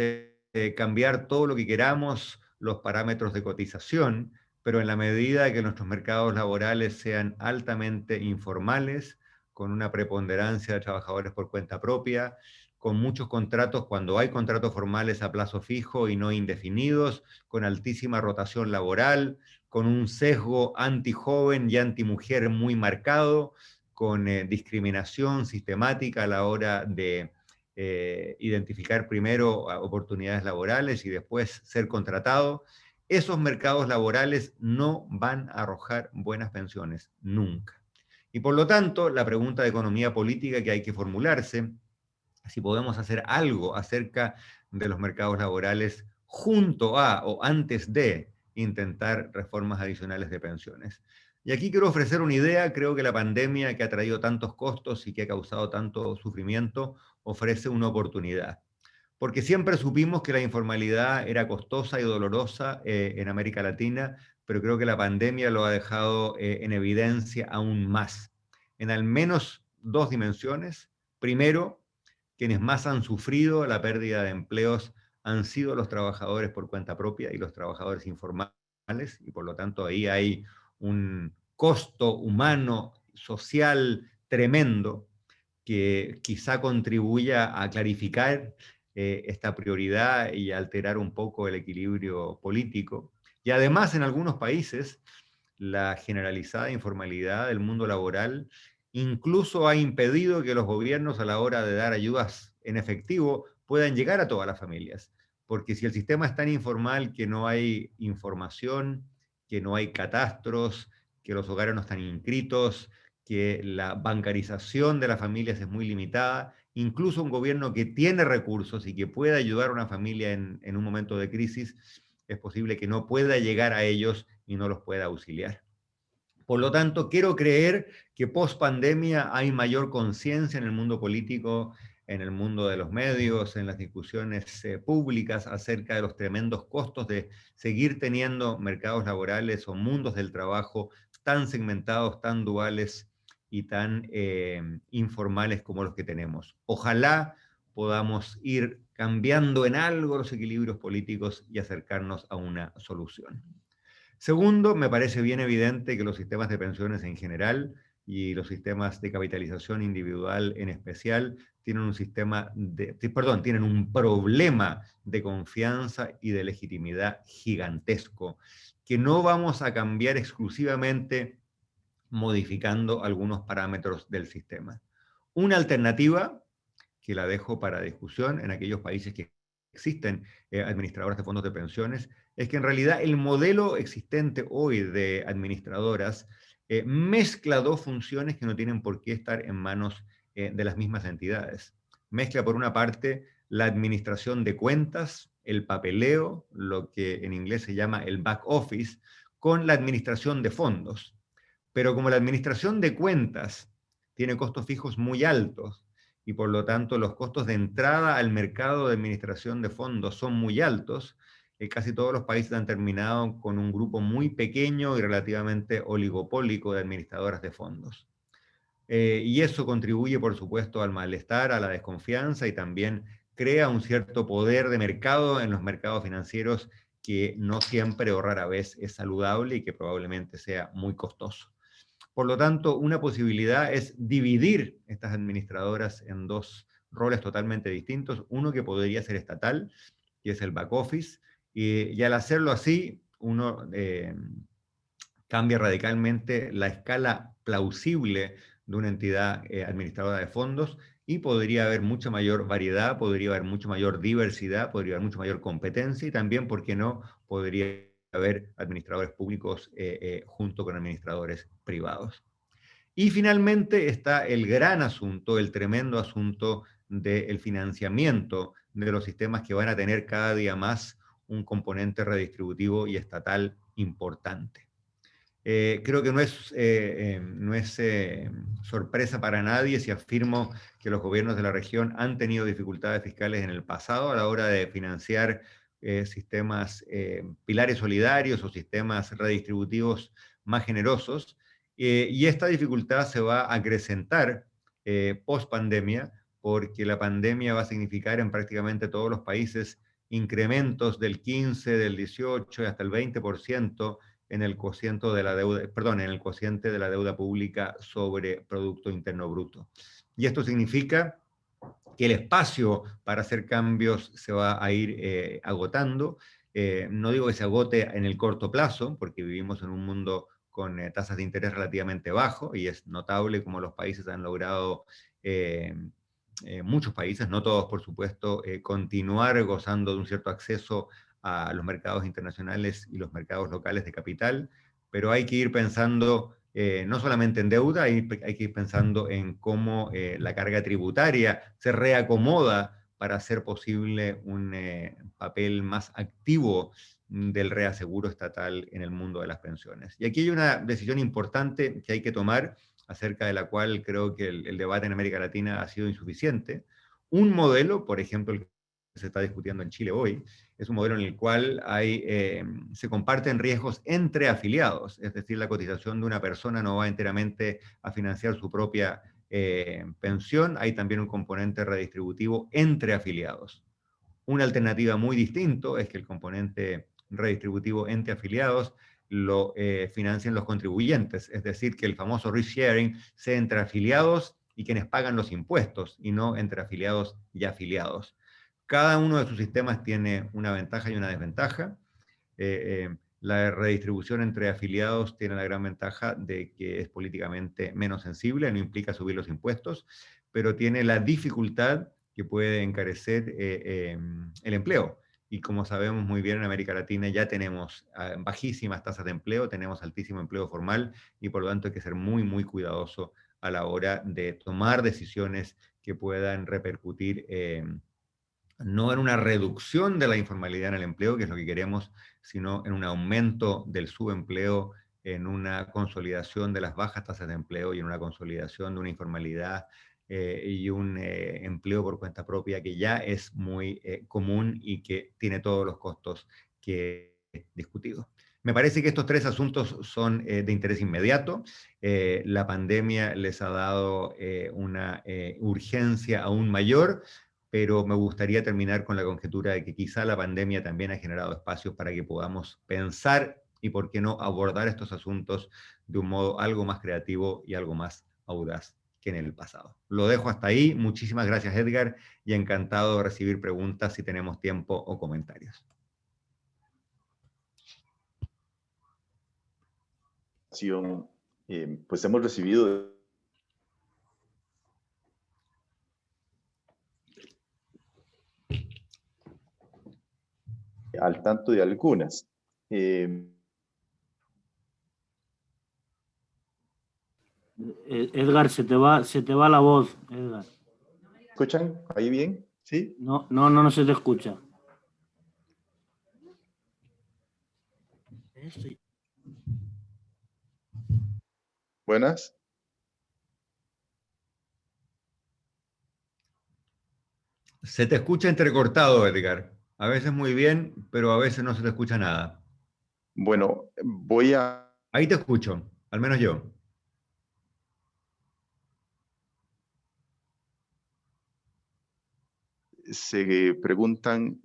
cambiar todo lo que queramos, los parámetros de cotización, pero en la medida que nuestros mercados laborales sean altamente informales, con una preponderancia de trabajadores por cuenta propia, con muchos contratos, cuando hay contratos formales a plazo fijo y no indefinidos, con altísima rotación laboral, con un sesgo anti-joven y anti-mujer muy marcado, con discriminación sistemática a la hora de identificar primero oportunidades laborales y después ser contratado. Esos mercados laborales no van a arrojar buenas pensiones, nunca. Y por lo tanto, la pregunta de economía política que hay que formularse, si podemos hacer algo acerca de los mercados laborales junto a o antes de intentar reformas adicionales de pensiones. Y aquí quiero ofrecer una idea. Creo que la pandemia, que ha traído tantos costos y que ha causado tanto sufrimiento, ofrece una oportunidad. Porque siempre supimos que la informalidad era costosa y dolorosa en América Latina, pero creo que la pandemia lo ha dejado en evidencia aún más, en al menos dos dimensiones. Primero, quienes más han sufrido la pérdida de empleos han sido los trabajadores por cuenta propia y los trabajadores informales, y por lo tanto ahí hay un costo humano, social tremendo, que quizá contribuya a clarificar esta prioridad y a alterar un poco el equilibrio político. Y además, en algunos países, la generalizada informalidad del mundo laboral incluso ha impedido que los gobiernos, a la hora de dar ayudas en efectivo, puedan llegar a todas las familias. Porque si el sistema es tan informal que no hay información, que no hay catastros, que los hogares no están inscritos, que la bancarización de las familias es muy limitada, incluso un gobierno que tiene recursos y que pueda ayudar a una familia en un momento de crisis, es posible que no pueda llegar a ellos y no los pueda auxiliar. Por lo tanto, quiero creer que post pandemia hay mayor conciencia en el mundo político, en el mundo de los medios, en las discusiones públicas acerca de los tremendos costos de seguir teniendo mercados laborales o mundos del trabajo tan segmentados, tan duales y tan informales como los que tenemos. Ojalá podamos ir cambiando en algo los equilibrios políticos y acercarnos a una solución. Segundo, me parece bien evidente que los sistemas de pensiones en general y los sistemas de capitalización individual en especial tienen tienen un problema de confianza y de legitimidad gigantesco, que no vamos a cambiar exclusivamente modificando algunos parámetros del sistema. Una alternativa, que la dejo para discusión en aquellos países que existen administradoras de fondos de pensiones, es que en realidad el modelo existente hoy de administradoras mezcla dos funciones que no tienen por qué estar en manos de las mismas entidades. Mezcla por una parte la administración de cuentas, el papeleo, lo que en inglés se llama el back office, con la administración de fondos. Pero como la administración de cuentas tiene costos fijos muy altos y por lo tanto los costos de entrada al mercado de administración de fondos son muy altos, casi todos los países han terminado con un grupo muy pequeño y relativamente oligopólico de administradoras de fondos. Y eso contribuye, por supuesto, al malestar, a la desconfianza y también crea un cierto poder de mercado en los mercados financieros que no siempre o rara vez es saludable y que probablemente sea muy costoso. Por lo tanto, una posibilidad es dividir estas administradoras en dos roles totalmente distintos. Uno que podría ser estatal, que es el back office, y al hacerlo así, uno cambia radicalmente la escala plausible de una entidad administradora de fondos y podría haber mucha mayor variedad, podría haber mucha mayor diversidad, podría haber mucha mayor competencia y también, ¿por qué no?, podría haber administradores públicos junto con administradores privados. Y finalmente está el gran asunto, el tremendo asunto del financiamiento de los sistemas que van a tener cada día más un componente redistributivo y estatal importante. Creo que no es sorpresa para nadie si afirmo que los gobiernos de la región han tenido dificultades fiscales en el pasado a la hora de financiar sistemas, pilares solidarios o sistemas redistributivos más generosos, y esta dificultad se va a acrecentar post pandemia, porque la pandemia va a significar en prácticamente todos los países incrementos del 15, del 18 y hasta el 20% en el cociente de la deuda, perdón, en el cociente de la deuda pública sobre Producto Interno Bruto. Y esto significa que el espacio para hacer cambios se va a ir agotando. No digo que se agote en el corto plazo, porque vivimos en un mundo con tasas de interés relativamente bajo y es notable cómo los países han logrado, muchos países, no todos por supuesto, continuar gozando de un cierto acceso a los mercados internacionales y los mercados locales de capital, pero hay que ir pensando no solamente en deuda, hay que ir pensando en cómo la carga tributaria se reacomoda para hacer posible un papel más activo del reaseguro estatal en el mundo de las pensiones. Y aquí hay una decisión importante que hay que tomar, acerca de la cual creo que el debate en América Latina ha sido insuficiente. Un modelo, por ejemplo, el se está discutiendo en Chile hoy, es un modelo en el cual se comparten riesgos entre afiliados, es decir, la cotización de una persona no va enteramente a financiar su propia pensión, hay también un componente redistributivo entre afiliados. Una alternativa muy distinta es que el componente redistributivo entre afiliados lo financien los contribuyentes, es decir, que el famoso risk sharing sea entre afiliados y quienes pagan los impuestos, y no entre afiliados y afiliados. Cada uno de sus sistemas tiene una ventaja y una desventaja. La redistribución entre afiliados tiene la gran ventaja de que es políticamente menos sensible, no implica subir los impuestos, pero tiene la dificultad que puede encarecer el empleo. Y como sabemos muy bien, en América Latina ya tenemos bajísimas tasas de empleo, tenemos altísimo empleo formal, y por lo tanto hay que ser muy, muy cuidadoso a la hora de tomar decisiones que puedan repercutir no en una reducción de la informalidad en el empleo, que es lo que queremos, sino en un aumento del subempleo, en una consolidación de las bajas tasas de empleo y en una consolidación de una informalidad y un empleo por cuenta propia que ya es muy común y que tiene todos los costos que he discutido. Me parece que estos tres asuntos son de interés inmediato. La pandemia les ha dado una urgencia aún mayor, pero me gustaría terminar con la conjetura de que quizá la pandemia también ha generado espacios para que podamos pensar y, por qué no, abordar estos asuntos de un modo algo más creativo y algo más audaz que en el pasado. Lo dejo hasta ahí. Muchísimas gracias, Edgar, y encantado de recibir preguntas si tenemos tiempo o comentarios. Pues hemos recibido al tanto de algunas. Edgar, se te va la voz, Edgar. ¿Escuchan ahí bien? ¿Sí? No se te escucha. Buenas. Se te escucha entrecortado, Edgar. A veces muy bien, pero a veces no se te escucha nada. Bueno, voy a... Ahí te escucho, al menos yo. Se preguntan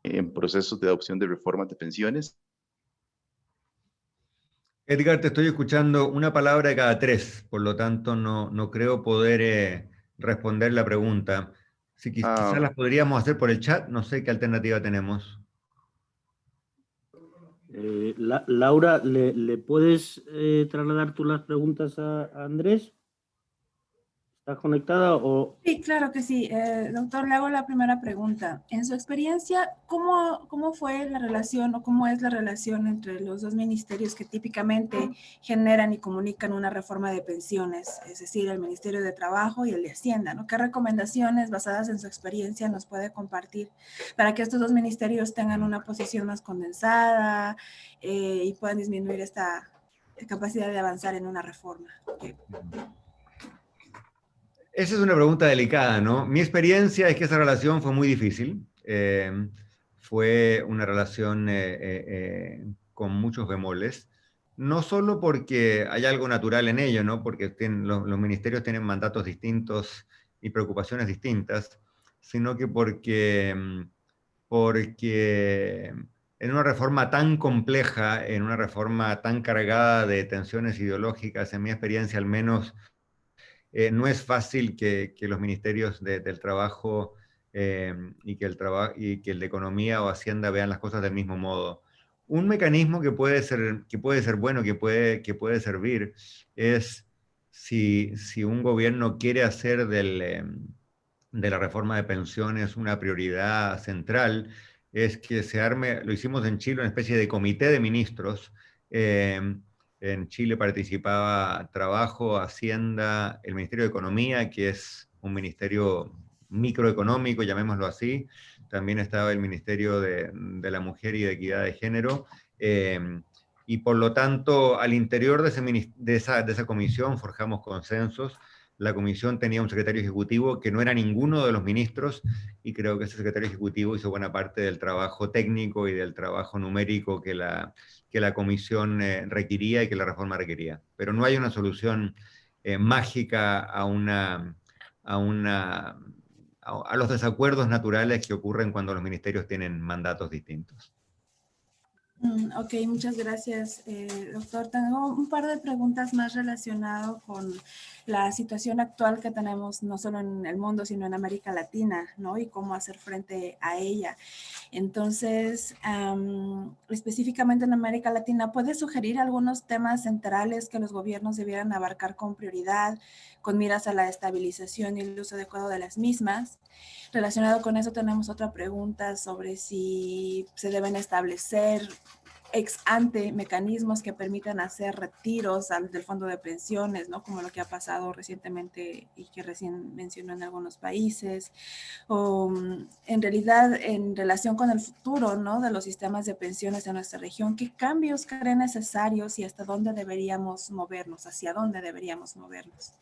en procesos de adopción de reformas de pensiones. Edgar, te estoy escuchando una palabra de cada tres, por lo tanto no creo poder responder la pregunta. Si quizás las podríamos hacer por el chat, no sé qué alternativa tenemos. Laura, ¿le puedes trasladar tú las preguntas a Andrés? ¿Estás conectada o...? Sí, claro que sí. Doctor, le hago la primera pregunta. En su experiencia, ¿cómo fue la relación o cómo es la relación entre los dos ministerios que típicamente generan y comunican una reforma de pensiones? Es decir, el Ministerio de Trabajo y el de Hacienda, ¿no? ¿Qué recomendaciones basadas en su experiencia nos puede compartir para que estos dos ministerios tengan una posición más condensada y puedan disminuir esta capacidad de avanzar en una reforma? Okay. Esa es una pregunta delicada, ¿no? Mi experiencia es que esa relación fue muy difícil. Fue una relación con muchos bemoles. No solo porque hay algo natural en ello, ¿no? Porque los ministerios tienen mandatos distintos y preocupaciones distintas, sino que porque en una reforma tan compleja, en una reforma tan cargada de tensiones ideológicas, en mi experiencia al menos, no es fácil que los ministerios del trabajo y que el de economía o hacienda vean las cosas del mismo modo. Un mecanismo que puede ser bueno, que puede servir, es si un gobierno quiere hacer de la reforma de pensiones una prioridad central, es que se arme, lo hicimos en Chile, una especie de comité de ministros. En Chile participaba Trabajo, Hacienda, el Ministerio de Economía, que es un ministerio microeconómico, llamémoslo así. También estaba el Ministerio de la Mujer y de Equidad de Género. y por lo tanto al interior de esa comisión forjamos consensos. La comisión tenía un secretario ejecutivo que no era ninguno de los ministros, y creo que ese secretario ejecutivo hizo buena parte del trabajo técnico y del trabajo numérico que la comisión requería y que la reforma requería. Pero no hay una solución mágica a los desacuerdos naturales que ocurren cuando los ministerios tienen mandatos distintos. Ok, muchas gracias, doctor. Tengo un par de preguntas más relacionadas con la situación actual que tenemos, no solo en el mundo, sino en América Latina, ¿no? Y cómo hacer frente a ella. Entonces, específicamente en América Latina, ¿puede sugerir algunos temas centrales que los gobiernos debieran abarcar con prioridad, con miras a la estabilización y el uso adecuado de las mismas? Relacionado con eso, tenemos otra pregunta sobre si se deben establecer ex ante mecanismos que permitan hacer retiros del fondo de pensiones, ¿no? Como lo que ha pasado recientemente y que recién mencionó en algunos países, o en realidad en relación con el futuro, ¿no? De los sistemas de pensiones en nuestra región, ¿qué cambios creen necesarios y hasta dónde deberíamos movernos, hacia dónde deberíamos movernos?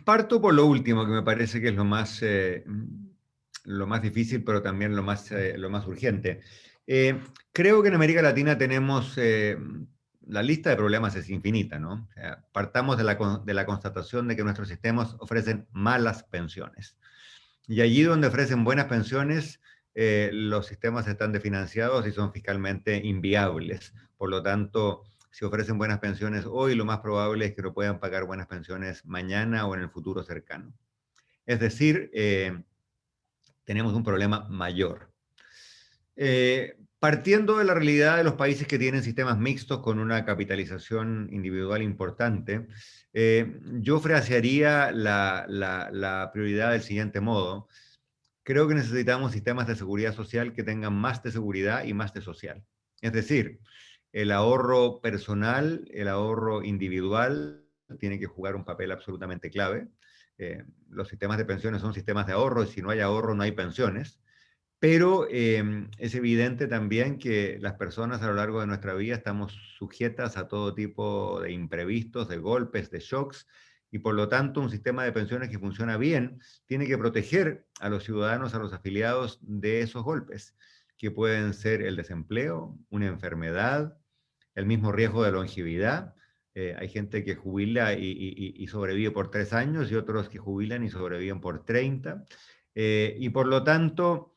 Parto por lo último, que me parece que es lo más difícil, pero también lo más urgente. Creo que en América Latina tenemos, la lista de problemas es infinita, ¿no? O sea, partamos de la constatación de que nuestros sistemas ofrecen malas pensiones. Y allí donde ofrecen buenas pensiones, los sistemas están desfinanciados y son fiscalmente inviables. Por lo tanto, si ofrecen buenas pensiones hoy, lo más probable es que no puedan pagar buenas pensiones mañana o en el futuro cercano. Es decir, tenemos un problema mayor. Partiendo de la realidad de los países que tienen sistemas mixtos con una capitalización individual importante, yo frasearía la prioridad del siguiente modo. Creo que necesitamos sistemas de seguridad social que tengan más de seguridad y más de social. Es decir, el ahorro personal, el ahorro individual, tiene que jugar un papel absolutamente clave. Los sistemas de pensiones son sistemas de ahorro, y si no hay ahorro no hay pensiones. Pero es evidente también que las personas a lo largo de nuestra vida estamos sujetas a todo tipo de imprevistos, de golpes, de shocks, y por lo tanto un sistema de pensiones que funciona bien tiene que proteger a los ciudadanos, a los afiliados de esos golpes, que pueden ser el desempleo, una enfermedad, el mismo riesgo de longevidad. Hay gente que jubila y sobrevive por 3 años, y otros que jubilan y sobreviven por 30. Y por lo tanto,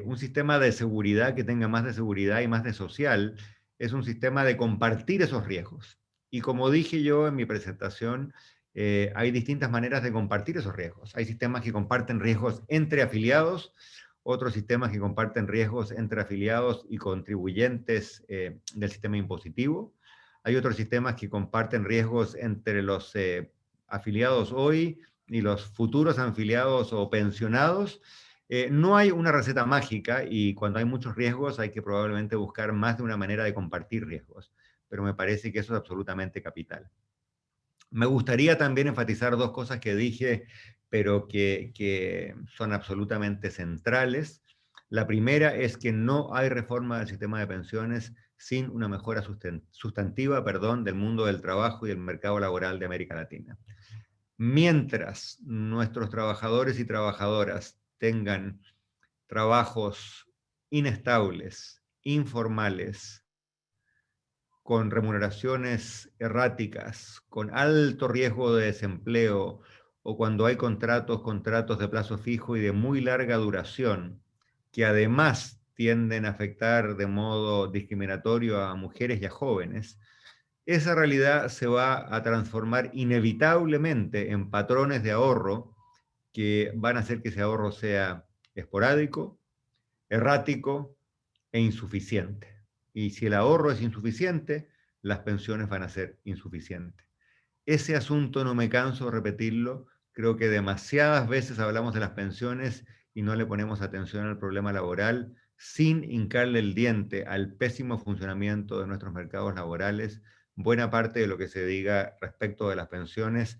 un sistema de seguridad que tenga más de seguridad y más de social es un sistema de compartir esos riesgos. Y como dije yo en mi presentación, hay distintas maneras de compartir esos riesgos. Hay sistemas que comparten riesgos entre afiliados, otros sistemas que comparten riesgos entre afiliados y contribuyentes del sistema impositivo. Hay otros sistemas que comparten riesgos entre los afiliados hoy y los futuros afiliados o pensionados. No hay una receta mágica, y cuando hay muchos riesgos hay que probablemente buscar más de una manera de compartir riesgos, pero me parece que eso es absolutamente capital. Me gustaría también enfatizar 2 cosas que dije, pero que son absolutamente centrales. La primera es que no hay reforma del sistema de pensiones sin una mejora sustantiva, del mundo del trabajo y del mercado laboral de América Latina. Mientras nuestros trabajadores y trabajadoras tengan trabajos inestables, informales, con remuneraciones erráticas, con alto riesgo de desempleo, o cuando hay contratos de plazo fijo y de muy larga duración, que además tienden a afectar de modo discriminatorio a mujeres y a jóvenes, esa realidad se va a transformar inevitablemente en patrones de ahorro que van a hacer que ese ahorro sea esporádico, errático e insuficiente. Y si el ahorro es insuficiente, las pensiones van a ser insuficientes. Ese asunto no me canso de repetirlo. Creo que demasiadas veces hablamos de las pensiones y no le ponemos atención al problema laboral, sin hincarle el diente al pésimo funcionamiento de nuestros mercados laborales. Buena parte de lo que se diga respecto de las pensiones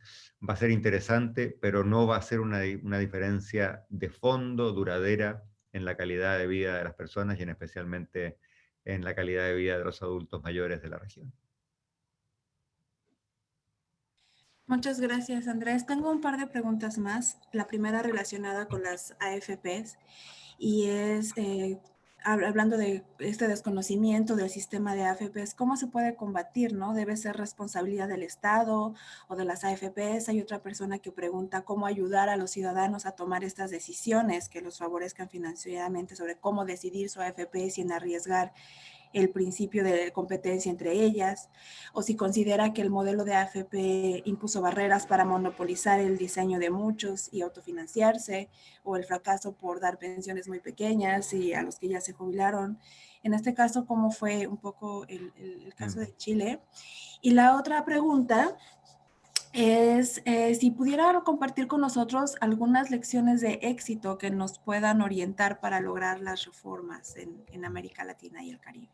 va a ser interesante, pero no va a ser una diferencia de fondo duradera en la calidad de vida de las personas, y en especialmente en la calidad de vida de los adultos mayores de la región. Muchas gracias, Andrés. Tengo un par de preguntas más. La primera relacionada con las AFPs y es hablando de este desconocimiento del sistema de AFPs, ¿cómo se puede combatir, no? ¿Debe ser responsabilidad del Estado o de las AFPs? Hay otra persona que pregunta cómo ayudar a los ciudadanos a tomar estas decisiones que los favorezcan financieramente sobre cómo decidir su AFP sin arriesgar el principio de competencia entre ellas, o si considera que el modelo de AFP impuso barreras para monopolizar el diseño de muchos y autofinanciarse, o el fracaso por dar pensiones muy pequeñas y a los que ya se jubilaron. En este caso, ¿cómo fue un poco el caso de Chile? Y la otra pregunta es si pudieran compartir con nosotros algunas lecciones de éxito que nos puedan orientar para lograr las reformas en América Latina y el Caribe.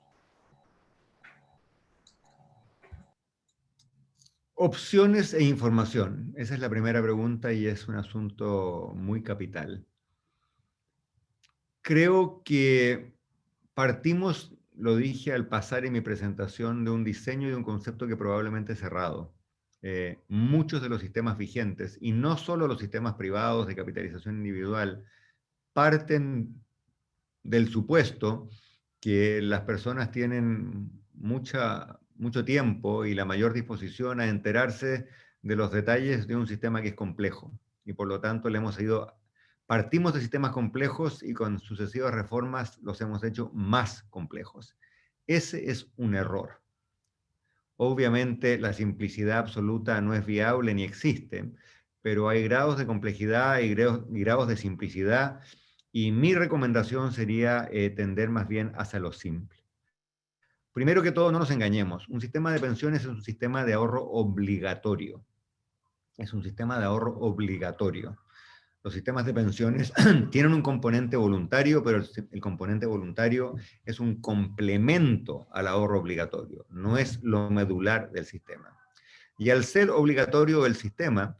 Opciones e información. Esa es la primera pregunta y es un asunto muy capital. Creo que partimos, lo dije al pasar en mi presentación, de un diseño y de un concepto que probablemente es cerrado. Muchos de los sistemas vigentes, y no solo los sistemas privados de capitalización individual, parten del supuesto que las personas tienen mucho tiempo y la mayor disposición a enterarse de los detalles de un sistema que es complejo. Y por lo tanto partimos de sistemas complejos y con sucesivas reformas los hemos hecho más complejos. Ese es un error. Obviamente la simplicidad absoluta no es viable ni existe, pero hay grados de complejidad y grados de simplicidad, y mi recomendación sería tender más bien hacia lo simple. Primero que todo, no nos engañemos. Un sistema de pensiones es un sistema de ahorro obligatorio. Es un sistema de ahorro obligatorio. Los sistemas de pensiones tienen un componente voluntario, pero el componente voluntario es un complemento al ahorro obligatorio, no es lo medular del sistema. Y al ser obligatorio el sistema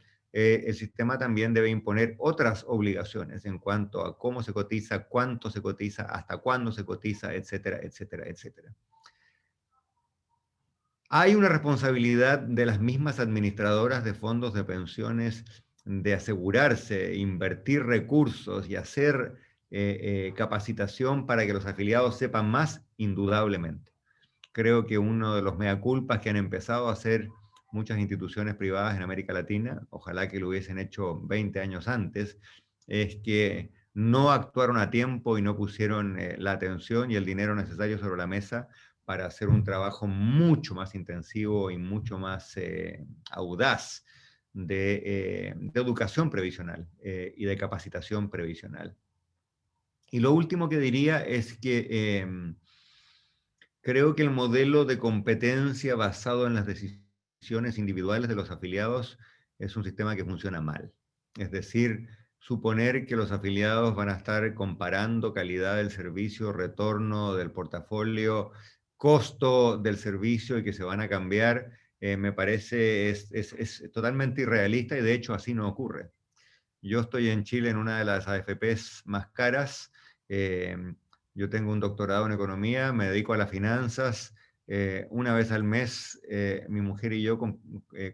también debe imponer otras obligaciones en cuanto a cómo se cotiza, cuánto se cotiza, hasta cuándo se cotiza, etcétera, etcétera, etcétera. Hay una responsabilidad de las mismas administradoras de fondos de pensiones de asegurarse, invertir recursos y hacer capacitación para que los afiliados sepan más, indudablemente. Creo que uno de los mea culpas que han empezado a hacer muchas instituciones privadas en América Latina, ojalá que lo hubiesen hecho 20 años antes, es que no actuaron a tiempo y no pusieron la atención y el dinero necesario sobre la mesa para hacer un trabajo mucho más intensivo y mucho más audaz de educación previsional y de capacitación previsional. Y lo último que diría es que creo que el modelo de competencia basado en las decisiones individuales de los afiliados es un sistema que funciona mal. Es decir, suponer que los afiliados van a estar comparando calidad del servicio, retorno del portafolio, costo del servicio y que se van a cambiar, me parece es totalmente irrealista y de hecho así no ocurre. Yo estoy en Chile en una de las AFPs más caras. Yo tengo un doctorado en economía, me dedico a las finanzas. Una vez al mes, mi mujer y yo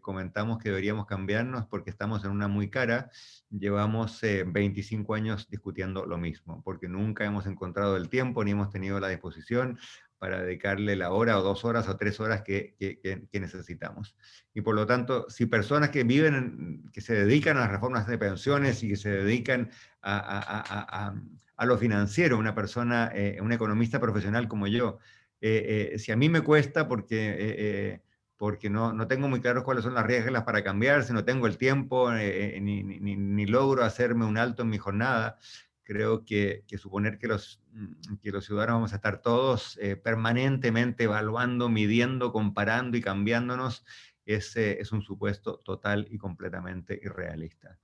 comentamos que deberíamos cambiarnos porque estamos en una muy cara. Llevamos 25 años discutiendo lo mismo, porque nunca hemos encontrado el tiempo ni hemos tenido la disposición para dedicarle la hora o 2 horas o 3 horas que necesitamos. Y por lo tanto, si personas que que se dedican a las reformas de pensiones y que se dedican a lo financiero, una persona, un economista profesional como yo, si a mí me cuesta porque no tengo muy claros cuáles son las reglas para cambiarse, no tengo el tiempo, ni logro hacerme un alto en mi jornada, creo que suponer que los ciudadanos vamos a estar todos permanentemente evaluando, midiendo, comparando y cambiándonos es un supuesto total y completamente irrealista.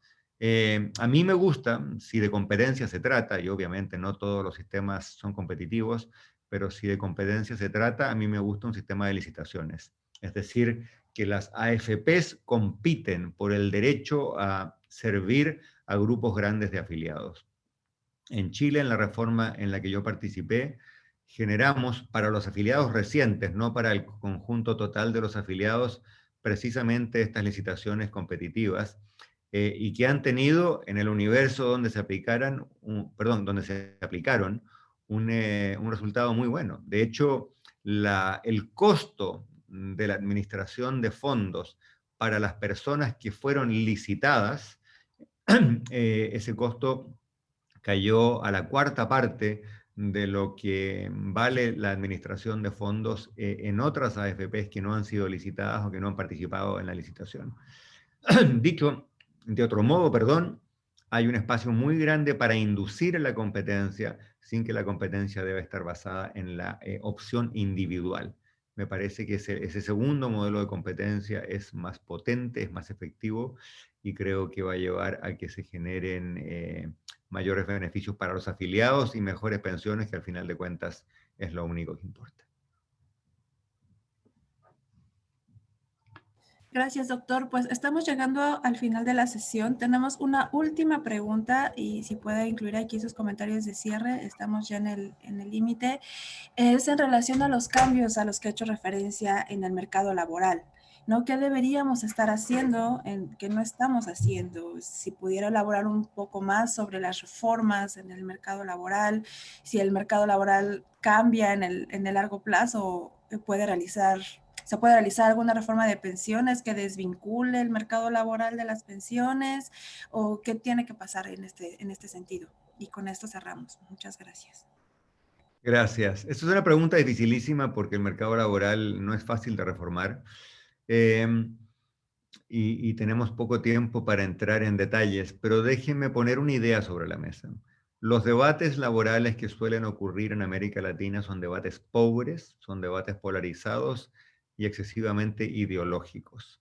A mí me gusta, si de competencia se trata, y obviamente no todos los sistemas son competitivos, pero si de competencia se trata, a mí me gusta un sistema de licitaciones. Es decir, que las AFPs compiten por el derecho a servir a grupos grandes de afiliados. En Chile, en la reforma en la que yo participé, generamos para los afiliados recientes, no para el conjunto total de los afiliados, precisamente estas licitaciones competitivas, y que han tenido en el universo donde se aplicaron un resultado muy bueno. De hecho, el costo de la administración de fondos para las personas que fueron licitadas, ese costo cayó a la cuarta parte de lo que vale la administración de fondos en otras AFPs que no han sido licitadas o que no han participado en la licitación. Dicho de otro modo, hay un espacio muy grande para inducir la competencia sin que la competencia debe estar basada en la opción individual. Me parece que ese segundo modelo de competencia es más potente, es más efectivo y creo que va a llevar a que se generen mayores beneficios para los afiliados y mejores pensiones, que al final de cuentas es lo único que importa. Gracias, doctor. Pues estamos llegando al final de la sesión. Tenemos una última pregunta y si puede incluir aquí sus comentarios de cierre, estamos ya en el límite. Es en relación a los cambios a los que he hecho referencia en el mercado laboral, ¿no? ¿Qué deberíamos estar haciendo que no estamos haciendo? Si pudiera elaborar un poco más sobre las reformas en el mercado laboral, si el mercado laboral cambia en el largo plazo, ¿se puede realizar alguna reforma de pensiones que desvincule el mercado laboral de las pensiones? ¿O qué tiene que pasar en este sentido? Y con esto cerramos. Muchas gracias. Gracias. Esta es una pregunta dificilísima porque el mercado laboral no es fácil de reformar y tenemos poco tiempo para entrar en detalles, pero déjenme poner una idea sobre la mesa. Los debates laborales que suelen ocurrir en América Latina son debates pobres, son debates polarizados y excesivamente ideológicos.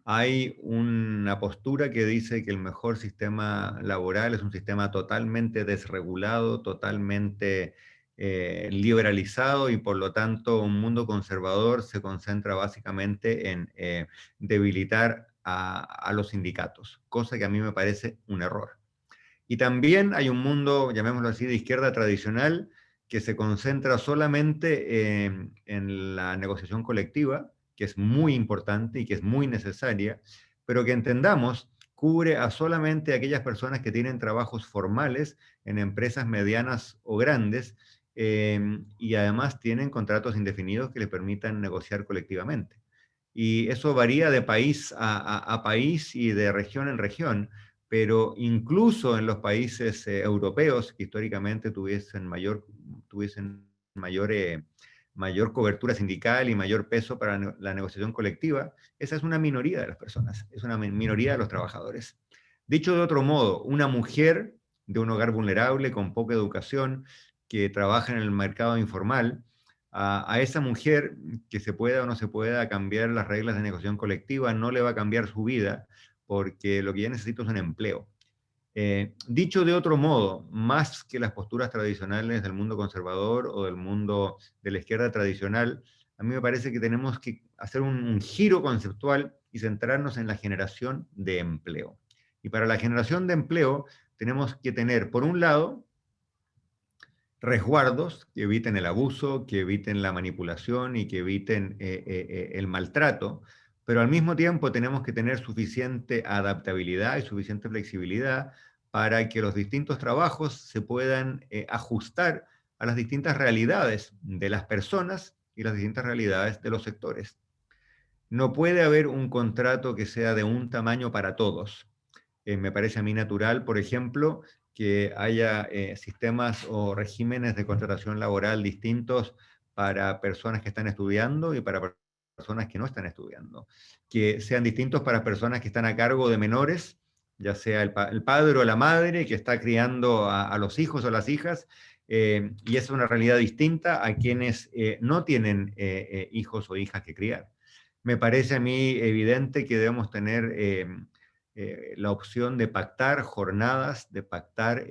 Hay una postura que dice que el mejor sistema laboral es un sistema totalmente desregulado, totalmente liberalizado y por lo tanto un mundo conservador se concentra básicamente en debilitar a los sindicatos, cosa que a mí me parece un error. Y también hay un mundo, llamémoslo así, de izquierda tradicional que se concentra solamente en la negociación colectiva, que es muy importante y que es muy necesaria, pero que entendamos cubre a solamente aquellas personas que tienen trabajos formales en empresas medianas o grandes y además tienen contratos indefinidos que les permitan negociar colectivamente. Y eso varía de país a país y de región en región, pero incluso en los países europeos que históricamente tuviesen mayor cobertura sindical y mayor peso para la negociación colectiva, esa es una minoría de las personas, es una minoría de los trabajadores. Dicho de otro modo, una mujer de un hogar vulnerable, con poca educación, que trabaja en el mercado informal, a esa mujer, que se pueda o no se pueda cambiar las reglas de negociación colectiva, no le va a cambiar su vida, porque lo que ella necesita es un empleo. Dicho de otro modo, más que las posturas tradicionales del mundo conservador o del mundo de la izquierda tradicional, a mí me parece que tenemos que hacer un giro conceptual y centrarnos en la generación de empleo. Y para la generación de empleo tenemos que tener, por un lado, resguardos que eviten el abuso, que eviten la manipulación y que eviten el maltrato, pero al mismo tiempo tenemos que tener suficiente adaptabilidad y suficiente flexibilidad para que los distintos trabajos se puedan ajustar a las distintas realidades de las personas y las distintas realidades de los sectores. No puede haber un contrato que sea de un tamaño para todos. Me parece a mí natural, por ejemplo, que haya sistemas o regímenes de contratación laboral distintos para personas que están estudiando y para personas que no están estudiando. Que sean distintos para personas que están a cargo de menores, ya sea el padre o la madre que está criando a los hijos o las hijas, y es una realidad distinta a quienes no tienen hijos o hijas que criar. Me parece a mí evidente que debemos tener la opción de pactar jornadas, de pactar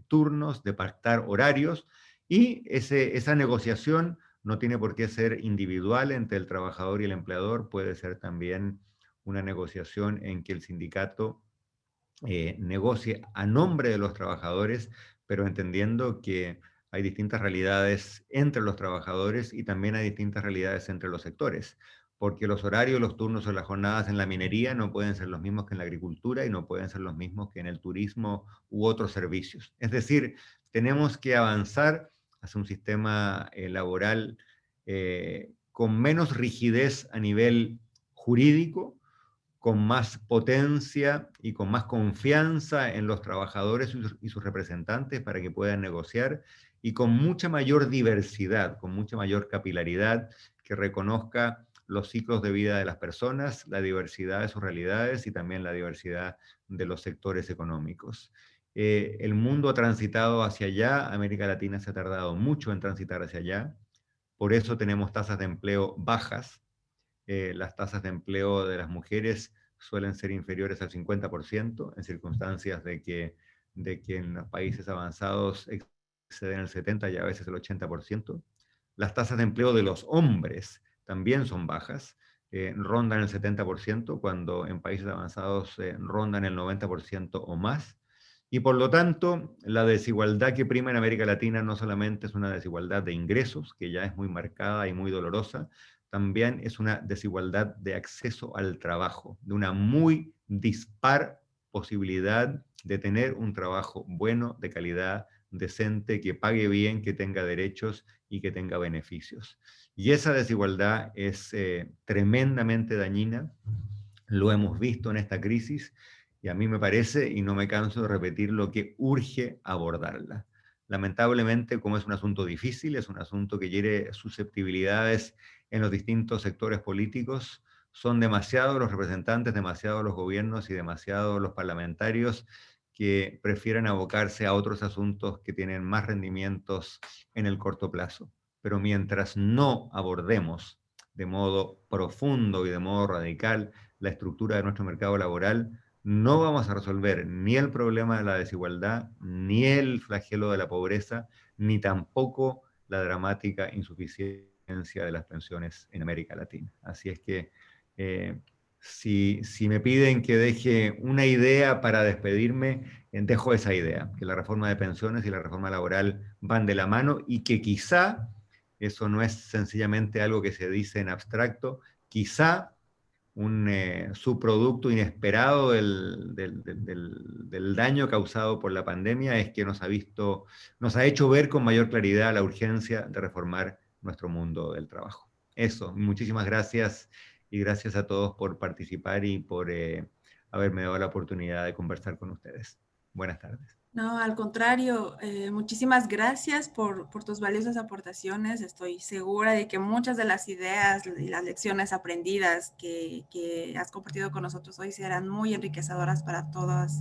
turnos, de pactar horarios, y esa negociación no tiene por qué ser individual entre el trabajador y el empleador, puede ser también una negociación en que el sindicato negocie a nombre de los trabajadores, pero entendiendo que hay distintas realidades entre los trabajadores y también hay distintas realidades entre los sectores, porque los horarios, los turnos o las jornadas en la minería no pueden ser los mismos que en la agricultura y no pueden ser los mismos que en el turismo u otros servicios. Es decir, tenemos que avanzar hacia un sistema laboral con menos rigidez a nivel jurídico, con más potencia y con más confianza en los trabajadores y sus representantes para que puedan negociar, y con mucha mayor diversidad, con mucha mayor capilaridad, que reconozca los ciclos de vida de las personas, la diversidad de sus realidades y también la diversidad de los sectores económicos. El mundo ha transitado hacia allá, América Latina se ha tardado mucho en transitar hacia allá, por eso tenemos tasas de empleo bajas. Las tasas de empleo de las mujeres suelen ser inferiores al 50%, en circunstancias de que en los países avanzados exceden el 70% y a veces el 80%. Las tasas de empleo de los hombres también son bajas, rondan el 70%, cuando en países avanzados rondan el 90% o más. Y por lo tanto, la desigualdad que prima en América Latina no solamente es una desigualdad de ingresos, que ya es muy marcada y muy dolorosa, también es una desigualdad de acceso al trabajo, de una muy dispar posibilidad de tener un trabajo bueno, de calidad, decente, que pague bien, que tenga derechos y que tenga beneficios. Y esa desigualdad es tremendamente dañina, lo hemos visto en esta crisis, y a mí me parece, y no me canso de repetirlo, que urge abordarla. Lamentablemente, como es un asunto difícil, es un asunto que hiere susceptibilidades en los distintos sectores políticos, son demasiados los representantes, demasiados los gobiernos y demasiados los parlamentarios que prefieren abocarse a otros asuntos que tienen más rendimientos en el corto plazo. Pero mientras no abordemos de modo profundo y de modo radical la estructura de nuestro mercado laboral, no vamos a resolver ni el problema de la desigualdad, ni el flagelo de la pobreza, ni tampoco la dramática insuficiencia de las pensiones en América Latina. Así es que si me piden que deje una idea para despedirme, dejo esa idea, que la reforma de pensiones y la reforma laboral van de la mano, y que quizá, eso no es sencillamente algo que se dice en abstracto, quizá un subproducto inesperado del daño causado por la pandemia es que nos ha hecho ver con mayor claridad la urgencia de reformar nuestro mundo del trabajo. Eso, muchísimas gracias, y gracias a todos por participar y por haberme dado la oportunidad de conversar con ustedes. Buenas tardes. No, al contrario, muchísimas gracias por tus valiosas aportaciones. Estoy segura de que muchas de las ideas y las lecciones aprendidas que has compartido con nosotros hoy serán muy enriquecedoras para todas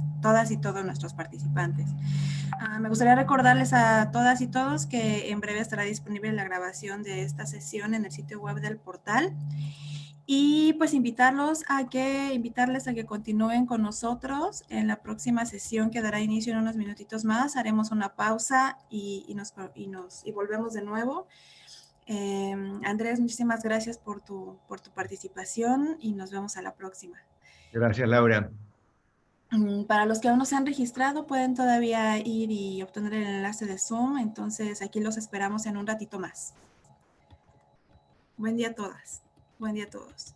y todos nuestros participantes. Me gustaría recordarles a todas y todos que en breve estará disponible la grabación de esta sesión en el sitio web del portal. Y pues invitarles a que continúen con nosotros en la próxima sesión que dará inicio en unos minutitos más. Haremos una pausa y volvemos de nuevo. Andrés, muchísimas gracias por tu participación y nos vemos a la próxima. Gracias, Laura. Para los que aún no se han registrado, pueden todavía ir y obtener el enlace de Zoom. Entonces, aquí los esperamos en un ratito más. Buen día a todas. Buen día a todos.